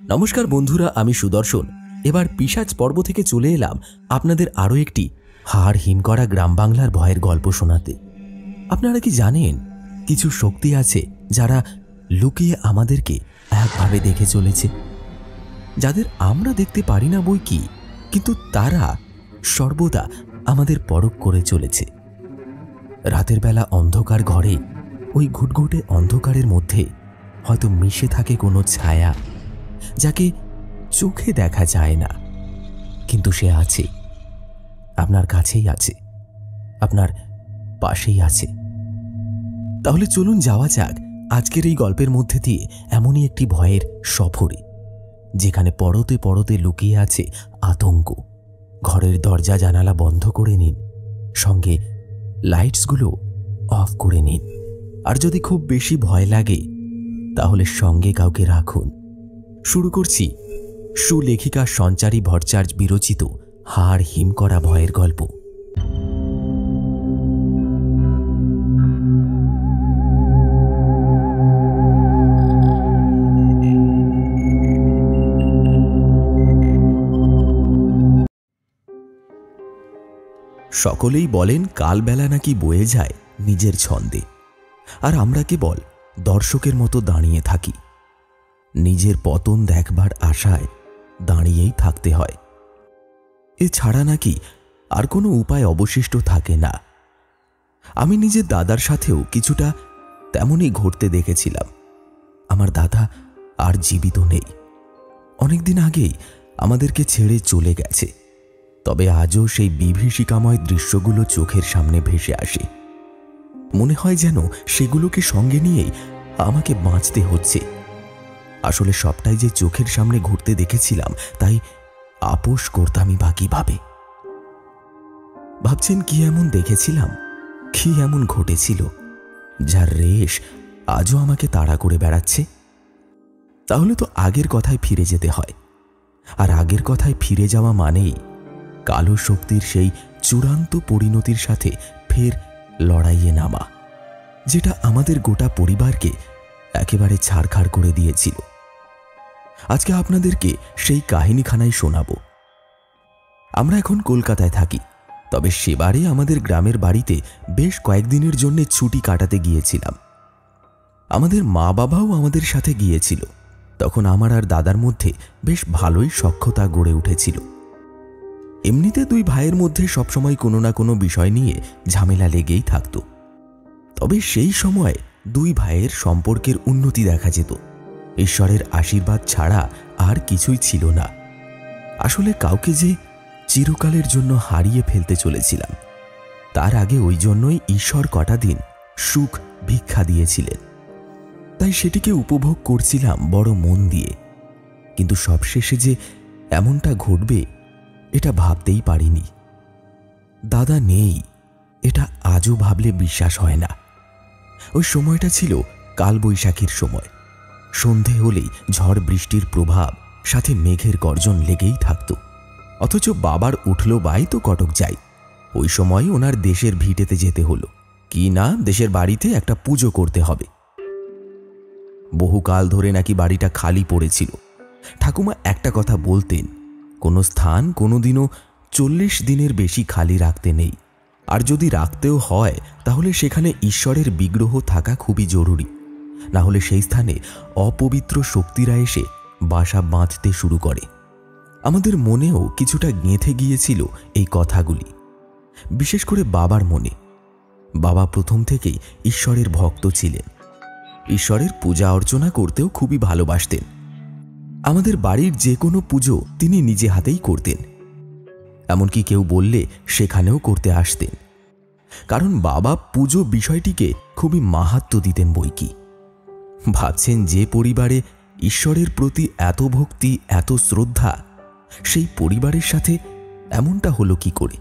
নমস্কার বন্ধুরা, আমি সুদর্শন। এবার পিশাচ পর্ব থেকে চলে এলাম আপনাদের আরও একটি হাড় হিম করা গ্রাম বাংলার ভয়ের গল্প শোনাতে। আপনারা কি জানেন, কিছু শক্তি আছে যারা লুকিয়ে আমাদেরকে একভাবে দেখে চলেছে, যাদের আমরা দেখতে পারি না বই কি, কিন্তু তারা সর্বদা আমাদের পরখ করে চলেছে। রাতের বেলা অন্ধকার ঘরে, ওই ঘুটঘুটে অন্ধকারের মধ্যে হয়তো মিশে থাকে কোনো ছায়া, যাকে চোখে দেখা যায় না, কিন্তু সে আছে, আপনার কাছেই আছে, আপনার পাশেই আছে। তাহলে চলুন যাওয়া যাক আজকের এই গল্পের মধ্যে দিয়ে এমনই একটি ভয়ের সফরে, যেখানে পরতে পরতে লুকিয়ে আছে আতঙ্ক। ঘরের দরজা জানালা বন্ধ করে নিন, সঙ্গে লাইটসগুলো অফ করে নিন, আর যদি খুব বেশি ভয় লাগে তাহলে সঙ্গে কাউকে রাখুন। শুরু করছি সুলেখিকা সঞ্চারী ভট্টাচার্য বিরচিত হাড় হিম করা ভয়ের গল্প। সকলেই বলেন কালবেলা নাকি বয়ে যায় নিজের ছন্দে, আর আমরা কেবল দর্শকের মতো দাঁড়িয়ে থাকি। নিজের পতন দেখবার আশায় দাঁড়িয়েই থাকতে হয়, এছাড়া নাকি আর কোনো উপায় অবশিষ্ট থাকে না। আমি নিজের দাদার সাথেও কিছুটা তেমনই ঘটতে দেখেছিলাম। আমার দাদা আর জীবিত নেই, অনেকদিন আগেই আমাদেরকে ছেড়ে চলে গেছে। তবে আজও সেই বিভীষিকাময় দৃশ্যগুলো চোখের সামনে ভেসে আসে। মনে হয় যেন সেগুলোকে সঙ্গে নিয়েই আমাকে বাঁচতে হচ্ছে। আসলে সবটাই যে চোখের সামনে ঘুরতে দেখেছিলাম, তাই আপোষ করতামই বা কিভাবে? ভাবছেন কি এমন দেখেছিলাম, কি এমন ঘটেছিল যার রেশ আজও আমাকে তাড়া করে বেড়াচ্ছে? তাহলে তো আগের কথায় ফিরে যেতে হয়, আর আগের কথায় ফিরে যাওয়া মানেই কালো শক্তির সেই চূড়ান্ত পরিণতির সাথে ফের লড়াইয়ে নামা, যেটা আমাদের গোটা পরিবারকে একেবারে ছাড়খাড় করে দিয়েছিল। আজকে আপনাদেরকে সেই কাহিনীখানাই শোনাবো। আমরা এখন কলকাতায় থাকি, তবে সেবারে আমাদের গ্রামের বাড়িতে বেশ কয়েকদিনের জন্য ছুটি কাটাতে গিয়েছিলাম। আমাদের মা বাবাও আমাদের সাথে গিয়েছিল। তখন আমার আর দাদার মধ্যে বেশ ভালোই সখ্যতা গড়ে উঠেছিল। এমনিতে দুই ভাইয়ের মধ্যে সবসময় কোনো না কোনো বিষয় নিয়ে ঝামেলা লেগেই থাকত। তবে সেই সময় দুই ভাইয়ের সম্পর্কের উন্নতি দেখা যেত। ঈশ্বরের আশীর্বাদ ছাড়া আর কিছুই ছিল না। আসলে কাউকে যে চিরকালের জন্য হারিয়ে ফেলতে চলেছিলাম, তার আগে ওই জন্যই ঈশ্বর কটা দিন সুখ ভিক্ষা দিয়েছিলেন, তাই সেটিকে উপভোগ করছিলাম বড় মন দিয়ে। কিন্তু সবশেষে যে এমনটা ঘটবে এটা ভাবতেই পারিনি। দাদা নেই, এটা আজও ভাবলে বিশ্বাস হয় না। ওই সময়টা ছিল কালবৈশাখীর সময়। সন্ধে হলেই ঝড় বৃষ্টির প্রভাব, সাথে মেঘের গর্জন লেগেই থাকত। অথচ বাবার উঠল বাই তো কটক যাই। ওই সময় ওনার দেশের ভিটেতে যেতে হলো, কি না দেশের বাড়িতে একটা পুজো করতে হবে। বহুকাল ধরে নাকি বাড়িটা খালি পড়েছিল। ঠাকুমা একটা কথা বলতেন, কোনো স্থান কোনোদিনও 40 দিনের বেশি খালি রাখতে নেই, আর যদি রাখতেও হয় তাহলে সেখানে ঈশ্বরের বিগ্রহ থাকা খুবই জরুরি, না হলে সেই স্থানে অপবিত্র শক্তিরা এসে বাসা বাঁধতে শুরু করে। আমাদের মনেও কিছুটা গেঁথে গিয়েছিল এই কথাগুলি, বিশেষ করে বাবার মনে। বাবা প্রথম থেকেই ঈশ্বরের ভক্ত ছিলেন, ঈশ্বরের পূজা অর্চনা করতেও খুবই ভালোবাসতেন। আমাদের বাড়ির যে কোনো পুজো তিনি নিজে হাতেই করতেন, এমনকি কেউ বললে সেখানেও করতে আসতেন। কারণ বাবা পুজো বিষয়টিকে খুবই মাহাত্ম্য দিতেন বইকি। ভাবছেন, যে পরিবারে ঈশ্বরের প্রতি এত ভক্তি, এত শ্রদ্ধা, সেই পরিবারের সাথে এমনটা হলো কি করে?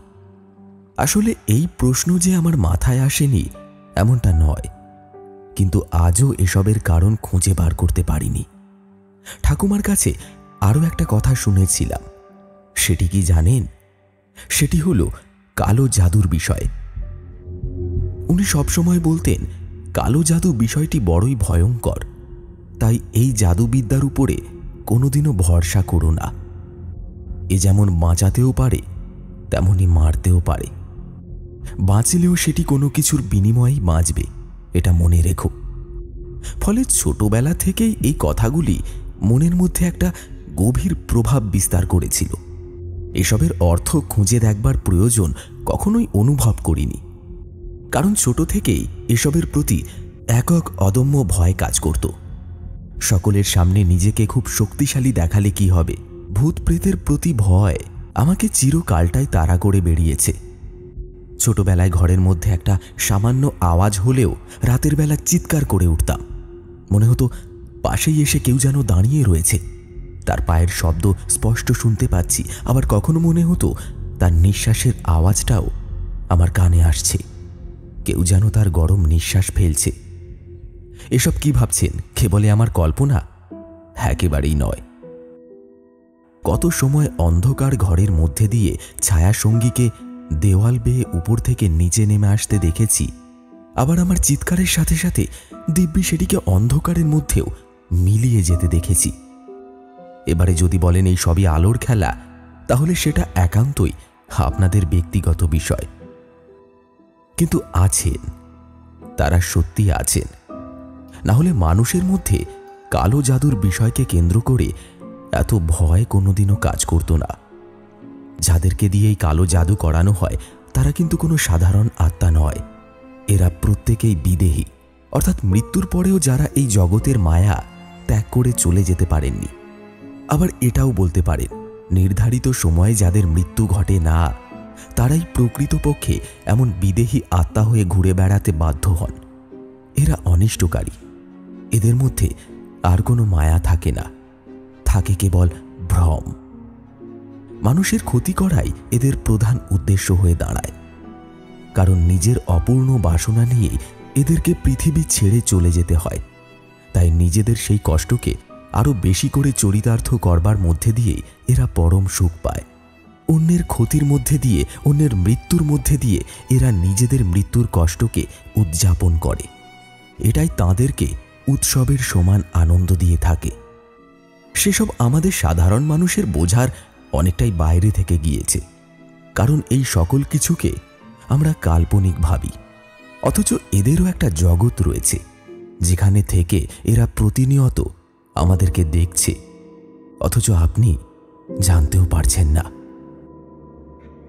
আসলে এই প্রশ্ন যে আমার মাথায় আসেনি এমনটা নয়, কিন্তু আজও এসবের কারণ খুঁজে বার করতে পারিনি। ঠাকুমার কাছে আরও একটা কথা শুনেছিলাম, সেটি কি জানেন? সেটি হলো কালো জাদুর বিষয়। উনি সবসময় বলতেন কালো জাদু বিষয়টি বড়ই ভয়ঙ্কর, তাই এই জাদুবিদ্যার উপরে কোনোদিনও ভরসা করো না। এ যেমন বাঁচাতেও পারে তেমনি মারতেও পারে। বাঁচলেও সেটি কোনো কিছুর বিনিময়েই বাঁচবে, এটা মনে রেখো। ফলে ছোটবেলা থেকেই এই কথাগুলি মনের মধ্যে একটা গভীর প্রভাব বিস্তার করেছিল। এসবের অর্থ খুঁজে দেখবার প্রয়োজন কখনোই অনুভব করিনি, কারণ ছোট থেকেই এসবের প্রতি একক অদম্য ভয় কাজ করত। সকলের সামনে নিজেকে খুব শক্তিশালী দেখালে কি হবে, ভূত প্রেতের প্রতি ভয় আমাকে চিরকালটাই তাড়া করে বেরিয়েছে। ছোটবেলায় ঘরের মধ্যে একটা সামান্য আওয়াজ হলেও রাতের বেলা চিৎকার করে উঠতাম। মনে হতো পাশেই এসে কেউ যেন দাঁড়িয়ে রয়েছে, তার পায়ের শব্দ স্পষ্ট শুনতে পাচ্ছি। আবার কখনো মনে হতো তার নিঃশ্বাসের আওয়াজটাও আমার কানে আসছে, কেউ যেন তার গরম নিঃশ্বাস ফেলছে। এসব কি ভাবছেন, কেবলে আমার কল্পনা? একেবারেই নয়। কত সময় অন্ধকার ঘরের মধ্যে দিয়ে ছায়া সঙ্গীকে দেওয়াল বেয়ে উপর থেকে নিচে নেমে আসতে দেখেছি। আবার আমার চিৎকারের সাথে সাথে দিব্যি সেটিকে অন্ধকারের মধ্যেও মিলিয়ে যেতে দেখেছি। এবারে যদি বলেন এই সবই আলোর খেলা, তাহলে সেটা একান্তই আপনাদের ব্যক্তিগত বিষয়। কিন্তু আছেন, তারা সত্যি আছেন। না হলে মানুষের মধ্যে কালো জাদুর বিষয়কে কেন্দ্র করে এত ভয় কোনোদিনও কাজ করত না। যাদেরকে দিয়ে এই কালো জাদু করানো হয় তারা কিন্তু কোনো সাধারণ আত্মা নয়। এরা প্রত্যেকেই বিদেহী, অর্থাৎ মৃত্যুর পরেও যারা এই জগতের মায়া ত্যাগ করে চলে যেতে পারেননি। আবার এটাও বলতে পারেন, নির্ধারিত সময়ে যাদের মৃত্যু ঘটে না তারাই প্রকৃতপক্ষে এমন বিদেহী আত্মা হয়ে ঘুরে বেড়াতে বাধ্য হন। এরা অনিষ্টকারী, এদের মধ্যে আর কোনো মায়া থাকে না, থাকে কেবল ভ্রম। মানুষের ক্ষতি করাই এদের প্রধান উদ্দেশ্য হয়ে দাঁড়ায়, কারণ নিজের অপূর্ণ বাসনা নিয়ে এদেরকে পৃথিবী ছেড়ে চলে যেতে হয়। তাই নিজেদের সেই কষ্টকে আরো বেশি করে চরিতার্থ করবার মধ্যে দিয়েই এরা পরম সুখ পায়। অন্যের ক্ষতির মধ্যে দিয়ে, অন্যের মৃত্যুর মধ্যে দিয়ে এরা নিজেদের মৃত্যুর কষ্টকে উদযাপন করে। এটাই তাদেরকে উৎসবের সমান আনন্দ দিয়ে থাকে। সেসব আমাদের সাধারণ মানুষের বোঝার অনেকটাই বাইরে থেকে গিয়েছে, কারণ এই সকল কিছুকে আমরা কাল্পনিক ভাবি। অথচ এদেরও একটা জগৎ রয়েছে যেখানে থেকে এরা প্রতিনিয়ত আমাদেরকে দেখছে, অথচ আপনি জানতেও পারছেন না।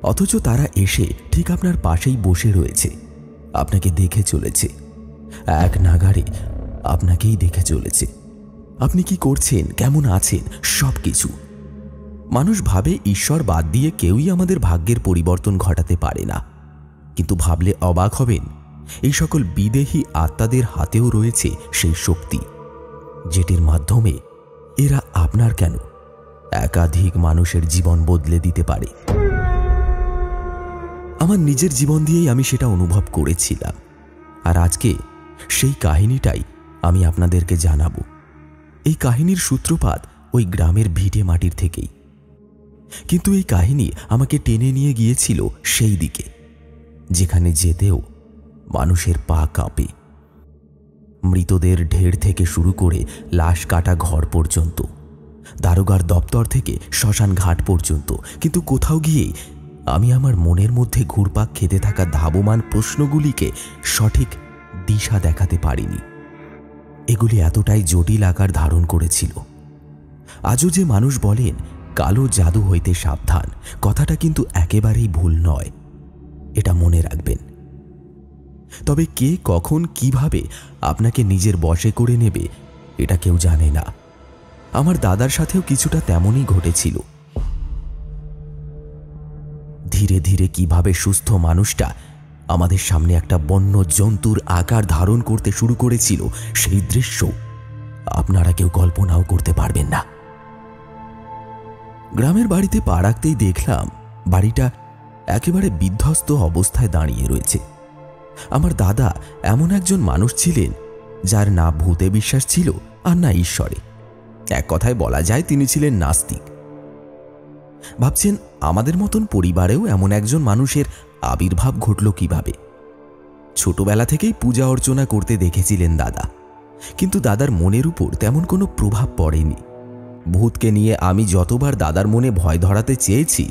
অথচ তারা এসে ঠিক আপনার পাশেই বসে রয়েছে, আপনাকে দেখে চলেছে, এক নাগাড়ে আপনাকেই দেখে চলেছে। আপনি কি করছেন, কেমন আছেন, সব কিছু। মানুষ ভাবে ঈশ্বর বাদ দিয়ে কেউই আমাদের ভাগ্যের পরিবর্তন ঘটাতে পারে না, কিন্তু ভাবলে অবাক হবেন, এই সকল বিদেহী আত্মাদের হাতেও রয়েছে সেই শক্তি, যেটির মাধ্যমে এরা আপনার কেন একাধিক মানুষের জীবন বদলে দিতে পারে। আমার নিজের জীবন দিয়েই আমি সেটা অনুভব করেছিলাম, আর আজকে সেই কাহিনীটাই আমি আপনাদেরকে জানাবো। এই কাহিনীর সূত্রপাত ওই গ্রামের ভিটে মাটির থেকেই, কিন্তু এই কাহিনী আমাকে টেনে নিয়ে গিয়েছিল সেই দিকে যেখানে যেতেও মানুষের পা কাঁপে। মৃতদের ঢের থেকে শুরু করে লাশ কাটা ঘর পর্যন্ত, দারোগার দপ্তর থেকে শ্মশান ঘাট পর্যন্ত, কিন্তু কোথাও গিয়েই আমি আমার মনের মধ্যে ঘুরপাক খেতে থাকা ধাবমান প্রশ্নগুলিকে সঠিক দিশা দেখাতে পারিনি। এগুলি এতটাই জটিল আকার ধারণ করেছিল। আজও যে মানুষ বলেন কালো জাদু হইতে সাবধান, কথাটা কিন্তু একেবারেই ভুল নয়, এটা মনে রাখবেন। তবে কে কখন কিভাবে আপনাকে নিজের বশে করে নেবে এটা কেউ জানে না। আমার দাদার সাথেও কিছুটা তেমনই ঘটেছিল। ধীরে ধীরে কিভাবে সুস্থ মানুষটা আমাদের সামনে একটা বন্য জন্তুর আকার ধারণ করতে শুরু করেছিল, সেই দৃশ্য আপনারা কেউ কল্পনাও করতে পারবেন না। গ্রামের বাড়িতে পা রাখতেই দেখলাম বাড়িটা একেবারে বিধ্বস্ত অবস্থায় দাঁড়িয়ে রয়েছে। আমার দাদা এমন একজন মানুষ ছিলেন যার না ভূতে বিশ্বাস ছিল আর না ঈশ্বরে। এক কথায় বলা যায় তিনি ছিলেন নাস্তিক। ভাবছেন আমাদের মতন পরিবারেও এমন একজন মানুষের আবির্ভাব ঘটল কিভাবে? ছোটবেলা থেকেই পূজা অর্চনা করতে দেখেছিলেন দাদা, কিন্তু দাদার মনের উপর তেমন কোনো প্রভাব পড়েনি। ভূতকে নিয়ে আমি যতবার দাদার মনে ভয় ধরাতে চেয়েছি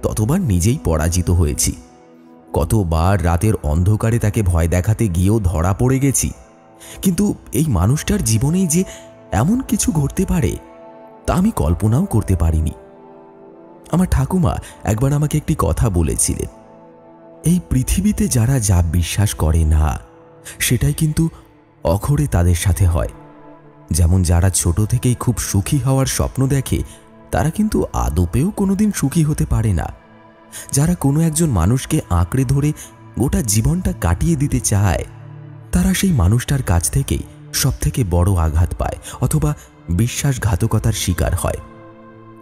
ততবার নিজেই পরাজিত হয়েছি। কতবার রাতের অন্ধকারে তাকে ভয় দেখাতে গিয়েও ধরা পড়ে গেছি। কিন্তু এই মানুষটার জীবনেই যে এমন কিছু ঘটতে পারে তা আমি কল্পনাও করতে পারিনি। আমার ঠাকুমা একবার আমাকে একটি কথা বলেছিলেন, এই পৃথিবীতে যারা যা বিশ্বাস করে না সেটাই কিন্তু অখরে তাদের সাথে হয়। যেমন যারা ছোট থেকেই খুব সুখী হওয়ার স্বপ্ন দেখে তারা কিন্তু আদপেও কোনোদিন সুখী হতে পারে না। যারা কোনো একজন মানুষকে আঁকড়ে ধরে গোটা জীবনটা কাটিয়ে দিতে চায় তারা সেই মানুষটার কাছ থেকেই সবথেকে বড় আঘাত পায় অথবা বিশ্বাসঘাতকতার শিকার হয়।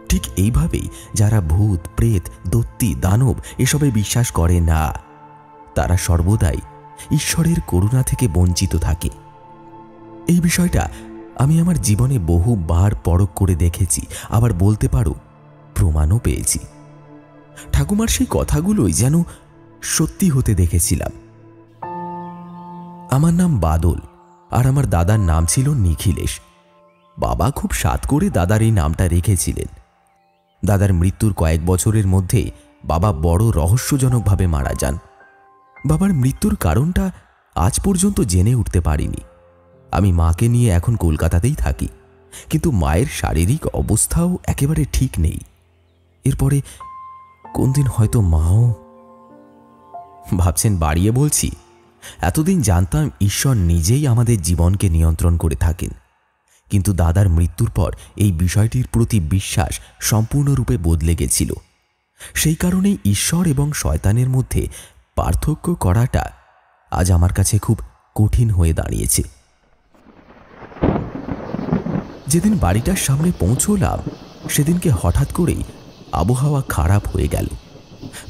ঠিক এইভাবেই যারা ভূত, প্রেত, দৈত্য, দানব এসবে বিশ্বাস করে না তারা সর্বদাই ঈশ্বরের করুণা থেকে বঞ্চিত থাকে। এই বিষয়টা আমি আমার জীবনে বহুবার পরখ করে দেখেছি, আবার বলতে পারো প্রমাণও পেয়েছি। ঠাকুমার সেই কথাগুলোই যেন সত্যি হতে দেখেছিলাম। আমার নাম বাদল আর আমার দাদার নাম ছিল নিখিলেশ। বাবা খুব সাধ করে দাদার এই নামটা রেখেছিলেন। দাদার মৃত্যুর কয়েক বছরের মধ্যে বাবা বড় রহস্যজনকভাবে মারা যান। বাবার মৃত্যুর কারণটা আজ পর্যন্ত জেনে উঠতে পারিনি। আমি মাকে নিয়ে এখন কলকাতাতেই থাকি, কিন্তু মায়ের শারীরিক অবস্থাও একেবারে ঠিক নেই। এরপরে কোন দিন হয়তো মাও। ভাবছেন বাড়িয়ে বলছি? এতদিন জানতাম ঈশ্বর নিজেই আমাদের জীবনকে নিয়ন্ত্রণ করে থাকেন, কিন্তু দাদার মৃত্যুর পর এই বিষয়টির প্রতি বিশ্বাস সম্পূর্ণরূপে বদলে গেছিল। সেই কারণেই ঈশ্বর এবং শয়তানের মধ্যে পার্থক্য করাটা আজ আমার কাছে খুব কঠিন হয়ে দাঁড়িয়েছে। যেদিন বাড়িটার সামনে পৌঁছলাম সেদিনকে হঠাৎ করেই আবহাওয়া খারাপ হয়ে গেল।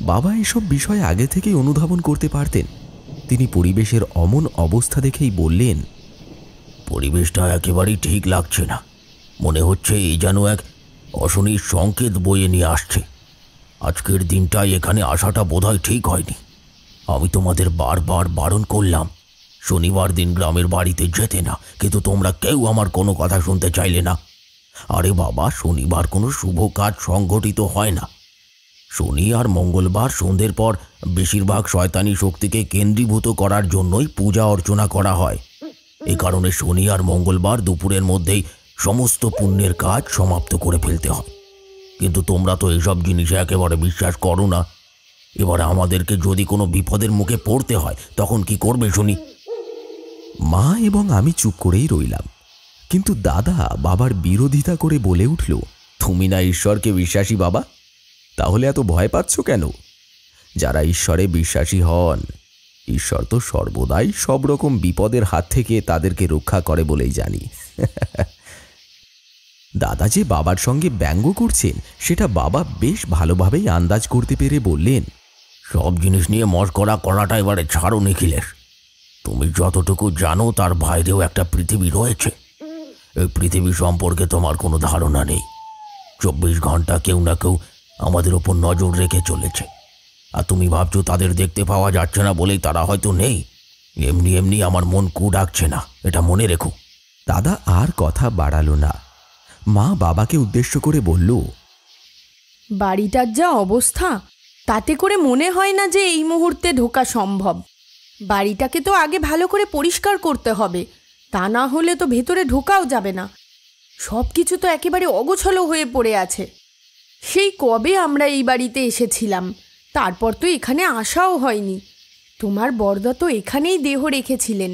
বাবা এসব বিষয় আগে থেকেই অনুধাবন করতে পারতেন। তিনি পরিবেশের অমন অবস্থা দেখেই বললেন, পরিবেশটা একেবারেই ঠিক লাগছে না। মনে হচ্ছে এই যেন এক অশনির সংকেত বয়ে নিয়ে আসছে। আজকের দিনটাই এখানে আসাটা বোধহয় ঠিক হয়নি। আমি তোমাদের বারবার বারণ করলাম শনিবার দিন গ্রামের বাড়িতে যেতে না, কিন্তু তোমরা কেউ আমার কোনো কথা শুনতে চাইলে না। আরে বাবা, শনিবার কোনো শুভ কাজ সংগঠিত হয় না। শনি আর মঙ্গলবার সন্ধ্যের পর বেশিরভাগ শয়তানি শক্তিকে কেন্দ্রীভূত করার জন্যই পূজা অর্চনা করা হয়। এ কারণে শনি আর মঙ্গলবার দুপুরের মধ্যেই সমস্ত পুণ্যের কাজ সমাপ্ত করে ফেলতে হয়। কিন্তু তোমরা তো এসব জিনিসে একেবারে বিশ্বাস করো না। এবারে আমাদেরকে যদি কোনো বিপদের মুখে পড়তে হয় তখন কি করবে শুনি? মা এবং আমি চুপ করেই রইলাম। কিন্তু দাদা বাবার বিরোধিতা করে বলে উঠল, তুমি না ঈশ্বরকে বিশ্বাসী বাবা, তাহলে এত ভয় পাচ্ছ কেন? যারা ঈশ্বরে বিশ্বাসী হন, ঈশ্বর তো সর্বদাই সব রকম বিপদের হাত থেকে তাদেরকে রক্ষা করে বলেই জানি। দাদা যে বাবার সঙ্গে ব্যঙ্গ করছেন সেটা বাবা বেশ ভালোভাবেই আন্দাজ করতে পেরে বললেন, সব জিনিস নিয়ে মশকরা করাটা এবারে ছাড়ো নিখিলেশ। তুমি যতটুকু জানো তার বাইরেও একটা পৃথিবী রয়েছে। এই পৃথিবী সম্পর্কে তোমার কোনো ধারণা নেই। 24 ঘন্টা কেউ না কেউ আমাদের ওপর নজর রেখে চলেছে, আর তুমি ভাবছো তাদের দেখতে পাওয়া যাচ্ছে না বলেই তারা হয়তো নেই। এমনি এমনি আমার মন কু ডাকছে না, এটা মনে রেখো। দাদা আর কথা বাড়ালো না। মা বাবাকে উদ্দেশ্য করে বলল, বাড়িটার যা অবস্থা তাতে করে মনে হয় না যে এই মুহূর্তে ঢোকা সম্ভব। বাড়িটাকে তো আগে ভালো করে পরিষ্কার করতে হবে, তা না হলে তো ভেতরে ঢোকাও যাবে না। সব কিছু তো একেবারে অগোছালো হয়ে পড়ে আছে। সেই কবে আমরা এই বাড়িতে এসেছিলাম, তারপর তো এখানে আসাও হয়নি। তোমার বড়দা তো এখানেই দেহ রেখেছিলেন,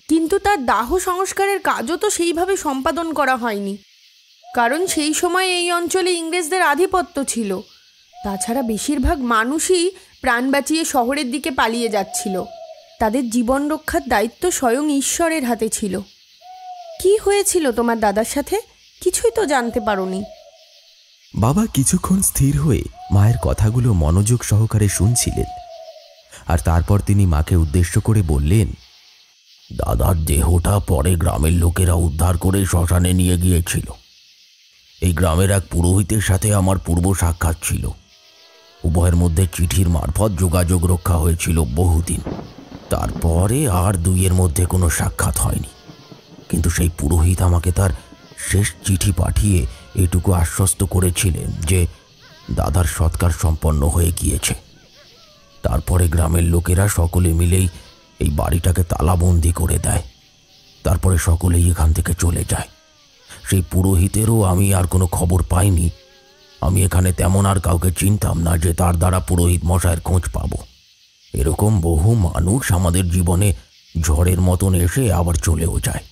কিন্তু তার দাহ সংস্কারের কাজও তো সেইভাবে সম্পাদন করা হয়নি, কারণ সেই সময় এই অঞ্চলে ইংরেজদের আধিপত্য ছিল। তাছাড়া বেশিরভাগ মানুষই প্রাণ বাঁচিয়ে শহরের দিকে পালিয়ে যাচ্ছিল। তাদের জীবন রক্ষার দায়িত্ব স্বয়ং ঈশ্বরের হাতে ছিল। কি হয়েছিল তোমার দাদার সাথে? কিছুই তো জানতে পারোনি। বাবা কিছুক্ষণ স্থির হয়ে মায়ের কথাগুলো মনোযোগ সহকারে শুনছিলেন, আর তারপর তিনি মাকে উদ্দেশ্য করে বললেন, দাদার দেহটা পরে গ্রামের লোকেরা উদ্ধার করে শ্মশানে নিয়ে গিয়েছিল। এই গ্রামের এক পুরোহিতের সাথে আমার পূর্ব সাক্ষাৎ ছিল। উভয়ের মধ্যে চিঠির মারফত যোগাযোগ রক্ষা হয়েছিল বহুদিন। তারপরে আর দুইয়ের মধ্যে কোনো সাক্ষাৎ হয়নি। কিন্তু সেই পুরোহিত আমাকে তার শেষ চিঠি পাঠিয়ে এটুকু আশ্বস্ত করেছিলেন যে দাদার সৎকার সম্পন্ন হয়ে গিয়েছে। তারপরে গ্রামের লোকেরা সকলে মিলেই এই বাড়িটাকে তালাবন্দি করে দেয়। তারপরে সকলেই এখান থেকে চলে যায়। সেই পুরোহিতেরও আমি আর কোনো খবর পাইনি। আমি এখানে তেমন আর কাউকে চিনতাম না যে তার দ্বারা পুরোহিত মশাইয়ের খোঁজ পাব। এরকম বহু মানুষ আমাদের জীবনে ঝড়ের মতন এসে আবার চলেও যায়,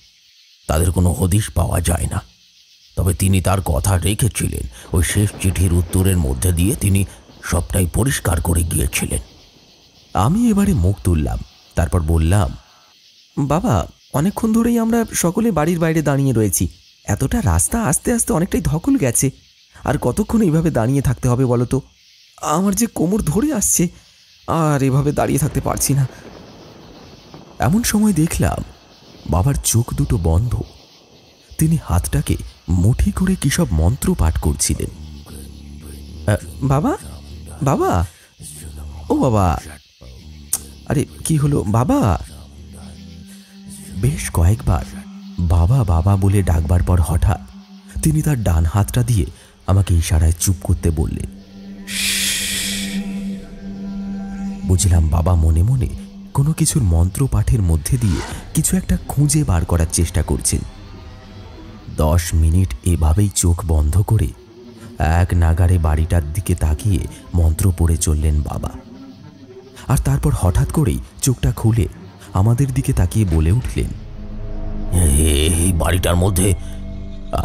তাদের কোনো হদিশ পাওয়া যায় না। তবে তিনি তার কথা রেখেছিলেন। ওই শেষ চিঠির উত্তরের মধ্যে দিয়ে তিনি সবটাই পরিষ্কার করে গিয়েছিলেন। আমি এবারে মুখ তুললাম, তারপর বললাম, বাবা, অনেকক্ষণ ধরেই আমরা সকলে বাড়ির বাইরে দাঁড়িয়ে রয়েছি। এতটা রাস্তা আস্তে আস্তে অনেকটাই ধকল গেছে, আর কতক্ষণ এইভাবে দাঁড়িয়ে থাকতে হবে বলো তো? আমার যে কোমর ধরে আসছে, আর এভাবে দাঁড়িয়ে থাকতে পারছি না। এমন সময় দেখলাম বাবার চোখ দুটো বন্ধ। তিনি হাতটাকে মুঠি করে কি সব মন্ত্র পাঠ করছিলেন। বাবা, বাবা, ও বাবা, আরে কি হলো বাবা? বেশ কয়েকবার বাবা বাবা বলে ডাকবার পর হঠাৎ তিনি তার ডান হাতটা দিয়ে আমাকে ইশারায় চুপ করতে বললেন। বুঝলাম বাবা মনে মনে কোনো কিছুর মন্ত্র পাঠের মধ্যে দিয়ে কিছু একটা খুঁজে বার করার চেষ্টা করছেন। 10 মিনিট এভাবেই চোখ বন্ধ করে এক নাগাড়ে বাড়িটার দিকে তাকিয়ে মন্ত্র পড়ে চললেন বাবা। আর তারপর হঠাৎ করেই চোখটা খুলে আমাদের দিকে তাকিয়ে বলে উঠলেন, এই বাড়িটার মধ্যে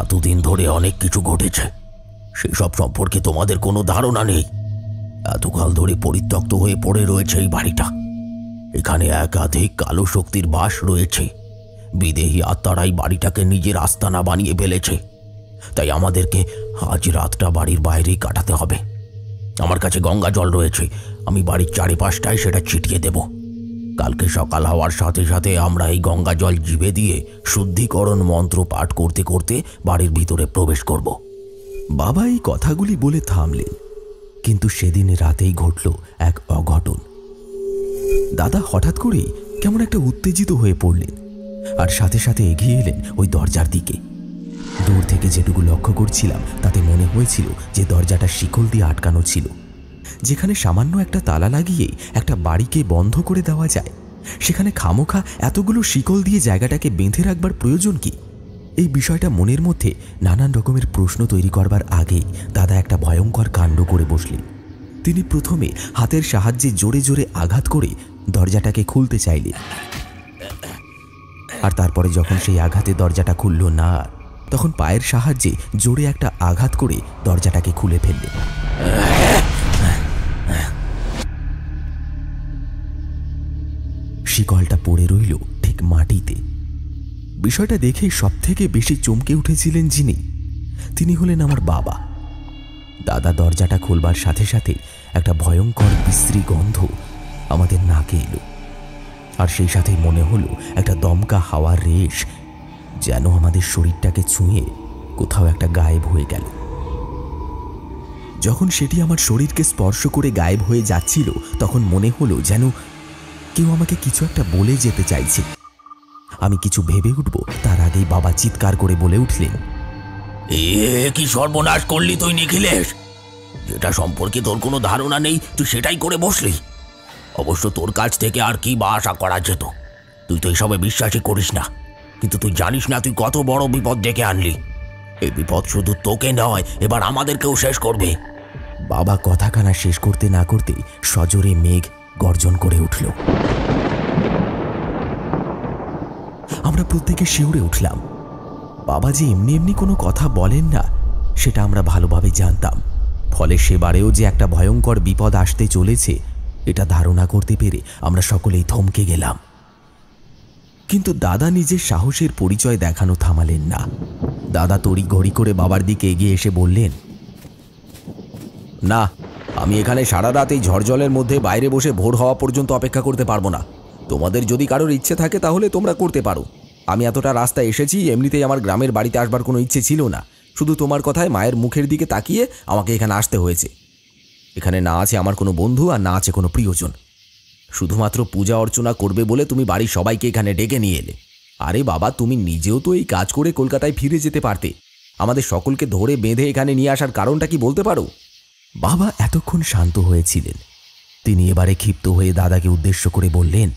এতদিন ধরে অনেক কিছু ঘটেছে, সেসব সম্পর্কে তোমাদের কোনো ধারণা নেই। এতকাল ধরে পরিত্যক্ত হয়ে পড়ে রয়েছে এই বাড়িটা। এখানে একাধিক কালো শক্তির বাস রয়েছে। বিদেহী আত্মারাই বাড়িটাকে নিজের আস্তানা বানিয়ে ফেলেছে। তাই আমাদেরকে আজ রাতটা বাড়ির বাইরেই কাটাতে হবে। আমার কাছে গঙ্গা জল রয়েছে, আমি বাড়ির চারিপাশটায় সেটা ছিটিয়ে দেব। কালকে সকাল হওয়ার সাথে সাথে আমরা এই গঙ্গা জল জিভে দিয়ে শুদ্ধিকরণ মন্ত্র পাঠ করতে করতে বাড়ির ভিতরে প্রবেশ করব। বাবা এই কথাগুলি বলে থামলেন, কিন্তু সেদিন রাতেই ঘটল এক অঘটন। দাদা হঠাৎ করেই কেমন একটা উত্তেজিত হয়ে পড়লেন, আর সাথে সাথে এগিয়ে এলেন ওই দরজার দিকে। দূর থেকে যেটুকু লক্ষ্য করছিলাম তাতে মনে হয়েছিল যে দরজাটা শিকল দিয়ে আটকানো ছিল। যেখানে সামান্য একটা তালা লাগিয়েই একটা বাড়িকে বন্ধ করে দেওয়া যায়, সেখানে খামোখা এতগুলো শিকল দিয়ে জায়গাটাকে বেঁধে রাখবার প্রয়োজন কি? এই বিষয়টা মনের মধ্যে নানান রকমের প্রশ্ন তৈরি করবার আগেই দাদা একটা ভয়ঙ্কর কাণ্ড করে বসলেন। তিনি প্রথমে হাতের সাহায্যে জোরে জোরে আঘাত করে দরজাটাকে খুলতে চাইলেন, আর তারপরে যখন সেই আঘাতে দরজাটা খুলল না, তখন পায়ের সাহায্যে জোরে একটা আঘাত করে দরজাটাকে খুলে ফেললেন। শিকলটা পড়ে রইল ঠিক মাটিতে। বিষয়টা দেখে সবথেকে বেশি চমকে উঠেছিলেন যিনি, তিনি হলেন আমার বাবা। দাদা দরজাটা খুলবার সাথে সাথে একটা ভয়ঙ্কর বিশ্রী গন্ধ আমাদের নাকে এলো, আর সেই সাথেই মনে হলো একটা দমকা হাওয়ার রেশ যেন আমাদের শরীরটাকে ছুঁয়ে কোথাও একটা গায়েব হয়ে গেল। যখন সেটি আমার শরীরকে স্পর্শ করে গায়েব হয়ে যাচ্ছিল, তখন মনে হলো যেন কেউ আমাকে কিছু একটা বলে যেতে চাইছে। আমি কিছু ভেবে উঠব তার আগেই বাবা চিৎকার করে বলে উঠলেন, এ কি সর্বনাশ করলি তুই নিখিলেশ! যেটা সম্পর্কে তোর কোনো ধারণা নেই তুই সেটাই করে বসলি। অবশ্য তোর কাছ থেকে আর কি বা আশা করা যেত? তুই তো এসবে বিশ্বাসই করিস না, কিন্তু তুই জানিস না তুই কত বড় বিপদ ডেকে আনলি। এই বিপদ শুধু তোকে নয়, এবার আমাদেরকেও শেষ করবে। বাবা কথাখানা শেষ করতে না করতে সজোরে মেঘ গর্জন করে উঠল। আমরা প্রত্যেকে শিউরে উঠলাম। বাবা যে এমনি এমনি কোনো কথা বলেন না সেটা আমরা ভালোভাবে জানতাম। ফলে সেবারেও যে একটা ভয়ঙ্কর বিপদ আসতে চলেছে এটা ধারণা করতে পেরে আমরা সকলেই থমকে গেলাম। কিন্তু দাদা নিজের সাহসের পরিচয় দেখানো থামালেন না। দাদা তড়িঘড়ি করে বাবার দিকে এগিয়ে এসে বললেন, না, আমি এখানে সারা রাত এই ঝড় জলের মধ্যে বাইরে বসে ভোর হওয়া পর্যন্ত অপেক্ষা করতে পারবো না। তোমাদের যদি কারোর ইচ্ছে থাকে তাহলে তোমরা করতে পারো। আমি এতটা রাস্তা এসেছি, এমনিতেই আমার গ্রামের বাড়িতে আসবার কোনো ইচ্ছে ছিল না। শুধু তোমার কথায় মায়ের মুখের দিকে তাকিয়ে আমাকে এখানে আসতে হয়েছে। এখানে না আছে আমার কোনো বন্ধু আর না আছে কোনো প্রিয়জন। শুধুমাত্র পূজা অর্চনা করবে বলে তুমি বাড়ির সবাইকে এখানে ডেকে নিয়ে এলে। আরে বাবা, তুমি নিজেও তো এই কাজ করে কলকাতায় ফিরে যেতে পারতে। আমাদের সকলকে ধরে বেঁধে এখানে নিয়ে আসার কারণটা কি বলতে পারো? বাবা এতক্ষণ শান্ত হয়েছিলেন। তিনি এবারে ক্ষিপ্ত হয়ে দাদাকে উদ্দেশ্য করে বললেন,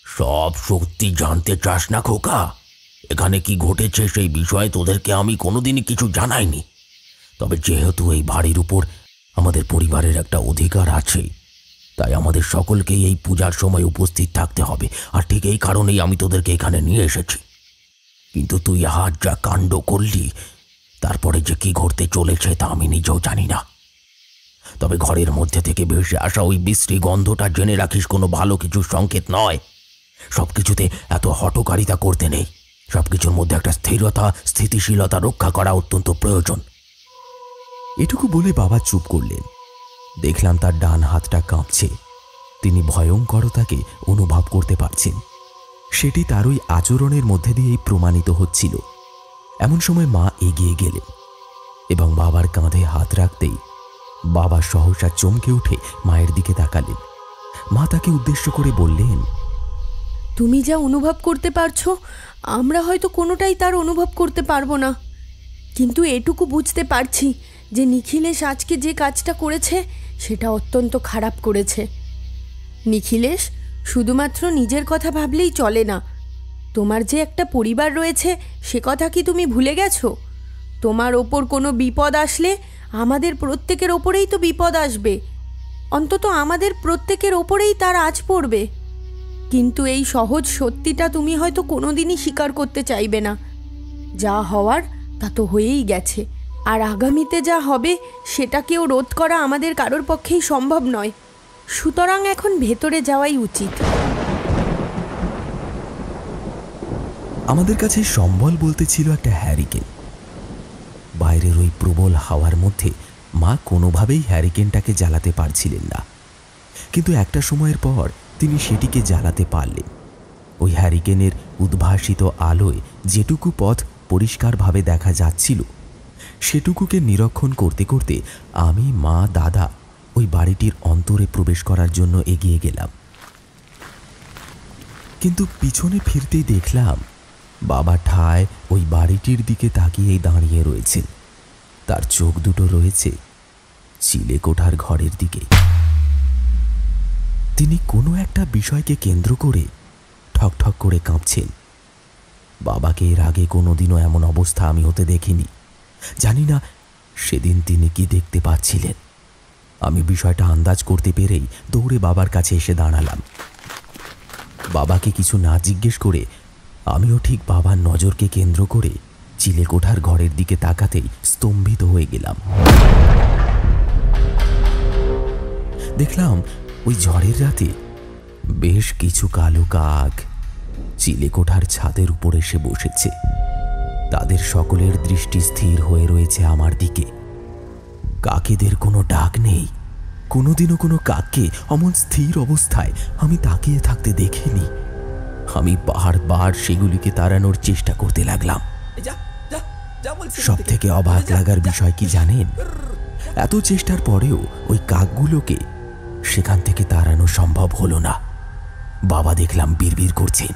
সব সত্যি জানতে চাস না খোকা? এখানে কি ঘটেছে সেই বিষয়ে তোদেরকে আমি কোনোদিনই কিছু জানাইনি। তবে যেহেতু এই বাড়ির উপর আমাদের পরিবারের একটা অধিকার আছে, তাই আমাদের সকলকেই এই পূজার সময় উপস্থিত থাকতে হবে। আর ঠিক এই কারণেই আমি তোদেরকে এখানে নিয়ে এসেছি। কিন্তু তুই আজ যা কাণ্ড করলি, তারপরে যে কি ঘটতে চলেছে তা আমি নিজেও জানি না। তবে ঘরের মধ্যে থেকে ভেসে আসা ওই বিশ্রী গন্ধটা জেনে রাখিস কোনো ভালো কিছুর সংকেত নয়। সবকিছুতে এত হঠকারিতা করতে নেই। সবকিছুর মধ্যে একটা স্থিরতা, স্থিতিশীলতা রক্ষা করা অত্যন্ত প্রয়োজন। এটুকু বলে বাবা চুপ করলেন। দেখলাম তার ডান হাতটা কাঁপছে। তিনি ভয়ঙ্করতাকে অনুভব করতে পারছেন। সেটি তার ওই আচরণের মধ্যে দিয়েই প্রমাণিত হচ্ছিল। এমন সময় মা এগিয়ে গেলেন এবং বাবার কাঁধে হাত রাখতেই বাবা সহসা চমকে উঠে মায়ের দিকে তাকালেন। মা তাকে উদ্দেশ্য করে বললেন, তুমি যা অনুভব করতে পারছো, আমরা হয়তো কোনোটাই তার অনুভব করতে পারবো না। কিন্তু এটুকু বুঝতে পারছি যে নিখিলেশ আজকে যে কাজটা করেছে সেটা অত্যন্ত খারাপ করেছে। নিখিলেশ শুধুমাত্র নিজের কথা ভাবলেই চলে না। তোমার যে একটা পরিবার রয়েছে সে কথা কি তুমি ভুলে গেছো? তোমার ওপর কোনো বিপদ আসলে আমাদের প্রত্যেকের ওপরেই তো বিপদ আসবে। অন্তত আমাদের প্রত্যেকের ওপরেই তার আঁচ পড়বে। কিন্তু এই সহজ সত্যিটা তুমি হয়তো কোনোদিনই স্বীকার করতে চাইবে না। যা হওয়ার তা তো হয়েই গেছে, আর আগামীতে যা হবে সেটাকেও রোধ করা আমাদের কারোর পক্ষেই সম্ভব নয়। সুতরাং এখন ভেতরে যাওয়াই উচিত। আমাদের কাছে সম্বল বলতে ছিল একটা হ্যারিকেন। বাইরের ওই প্রবল হাওয়ার মধ্যে মা কোনোভাবেই হ্যারিকেনটাকে জ্বালাতে পারছিলেন না। কিন্তু একটা সময়ের পর তিনি সেটিকে জ্বালাতে পারলেন। ওই হ্যারিকেনের উদ্ভাসিত আলোয় যেটুকু পথ পরিষ্কারভাবে দেখা যাচ্ছিল, সেটুকুকে নিরীক্ষণ করতে করতে আমি, মা, দাদা ওই বাড়িটির অন্তরে প্রবেশ করার জন্য এগিয়ে গেলাম। কিন্তু পিছনে ফিরতেই দেখলাম বাবা ঠায় ওই বাড়িটির দিকে তাকিয়েই দাঁড়িয়ে রয়েছেন। তার চোখ দুটো রয়েছে চিলেকোঠার ঘরের দিকে। তিনি কোনো একটা বিষয়কে কেন্দ্র করে ঠকঠক করে কাঁপছেন। বাবাকে এর আগে কোনোদিনও এমন অবস্থা আমি হতে দেখিনি। জানি না সেদিন তিনি কি দেখতে পাচ্ছিলেন। আমি বিষয়টা আন্দাজ করতে পেরেই দৌড়ে বাবার কাছে এসে দাঁড়ালাম। বাবাকে কিছু না জিজ্ঞেস করে আমিও ঠিক বাবার নজরকে কেন্দ্র করে চিলেকোঠার ঘরের দিকে তাকাতেই স্তম্ভিত হয়ে গেলাম। দেখলাম ওই ঝড়ের রাতে বেশ কিছু কালো কাক চিলেকোঠার ছাদের উপর এসে বসেছে। তাদের সকলের দৃষ্টি স্থির হয়ে রয়েছে আমার দিকে। কাকেদের কোনো ডাক নেই। কোনোদিনও কোনো কাককে অমন স্থির অবস্থায় আমি তাকিয়ে থাকতে দেখিনি। আমি বারবার সেগুলিকে তাড়ানোর চেষ্টা করতে লাগলাম। সব থেকে অবাক লাগার বিষয় কি জানেন? এত চেষ্টার পরেও ওই কাকগুলোকে সেখান থেকে তাড়ানো সম্ভব হলো না। বাবা দেখলাম বিড়বিড় করছেন।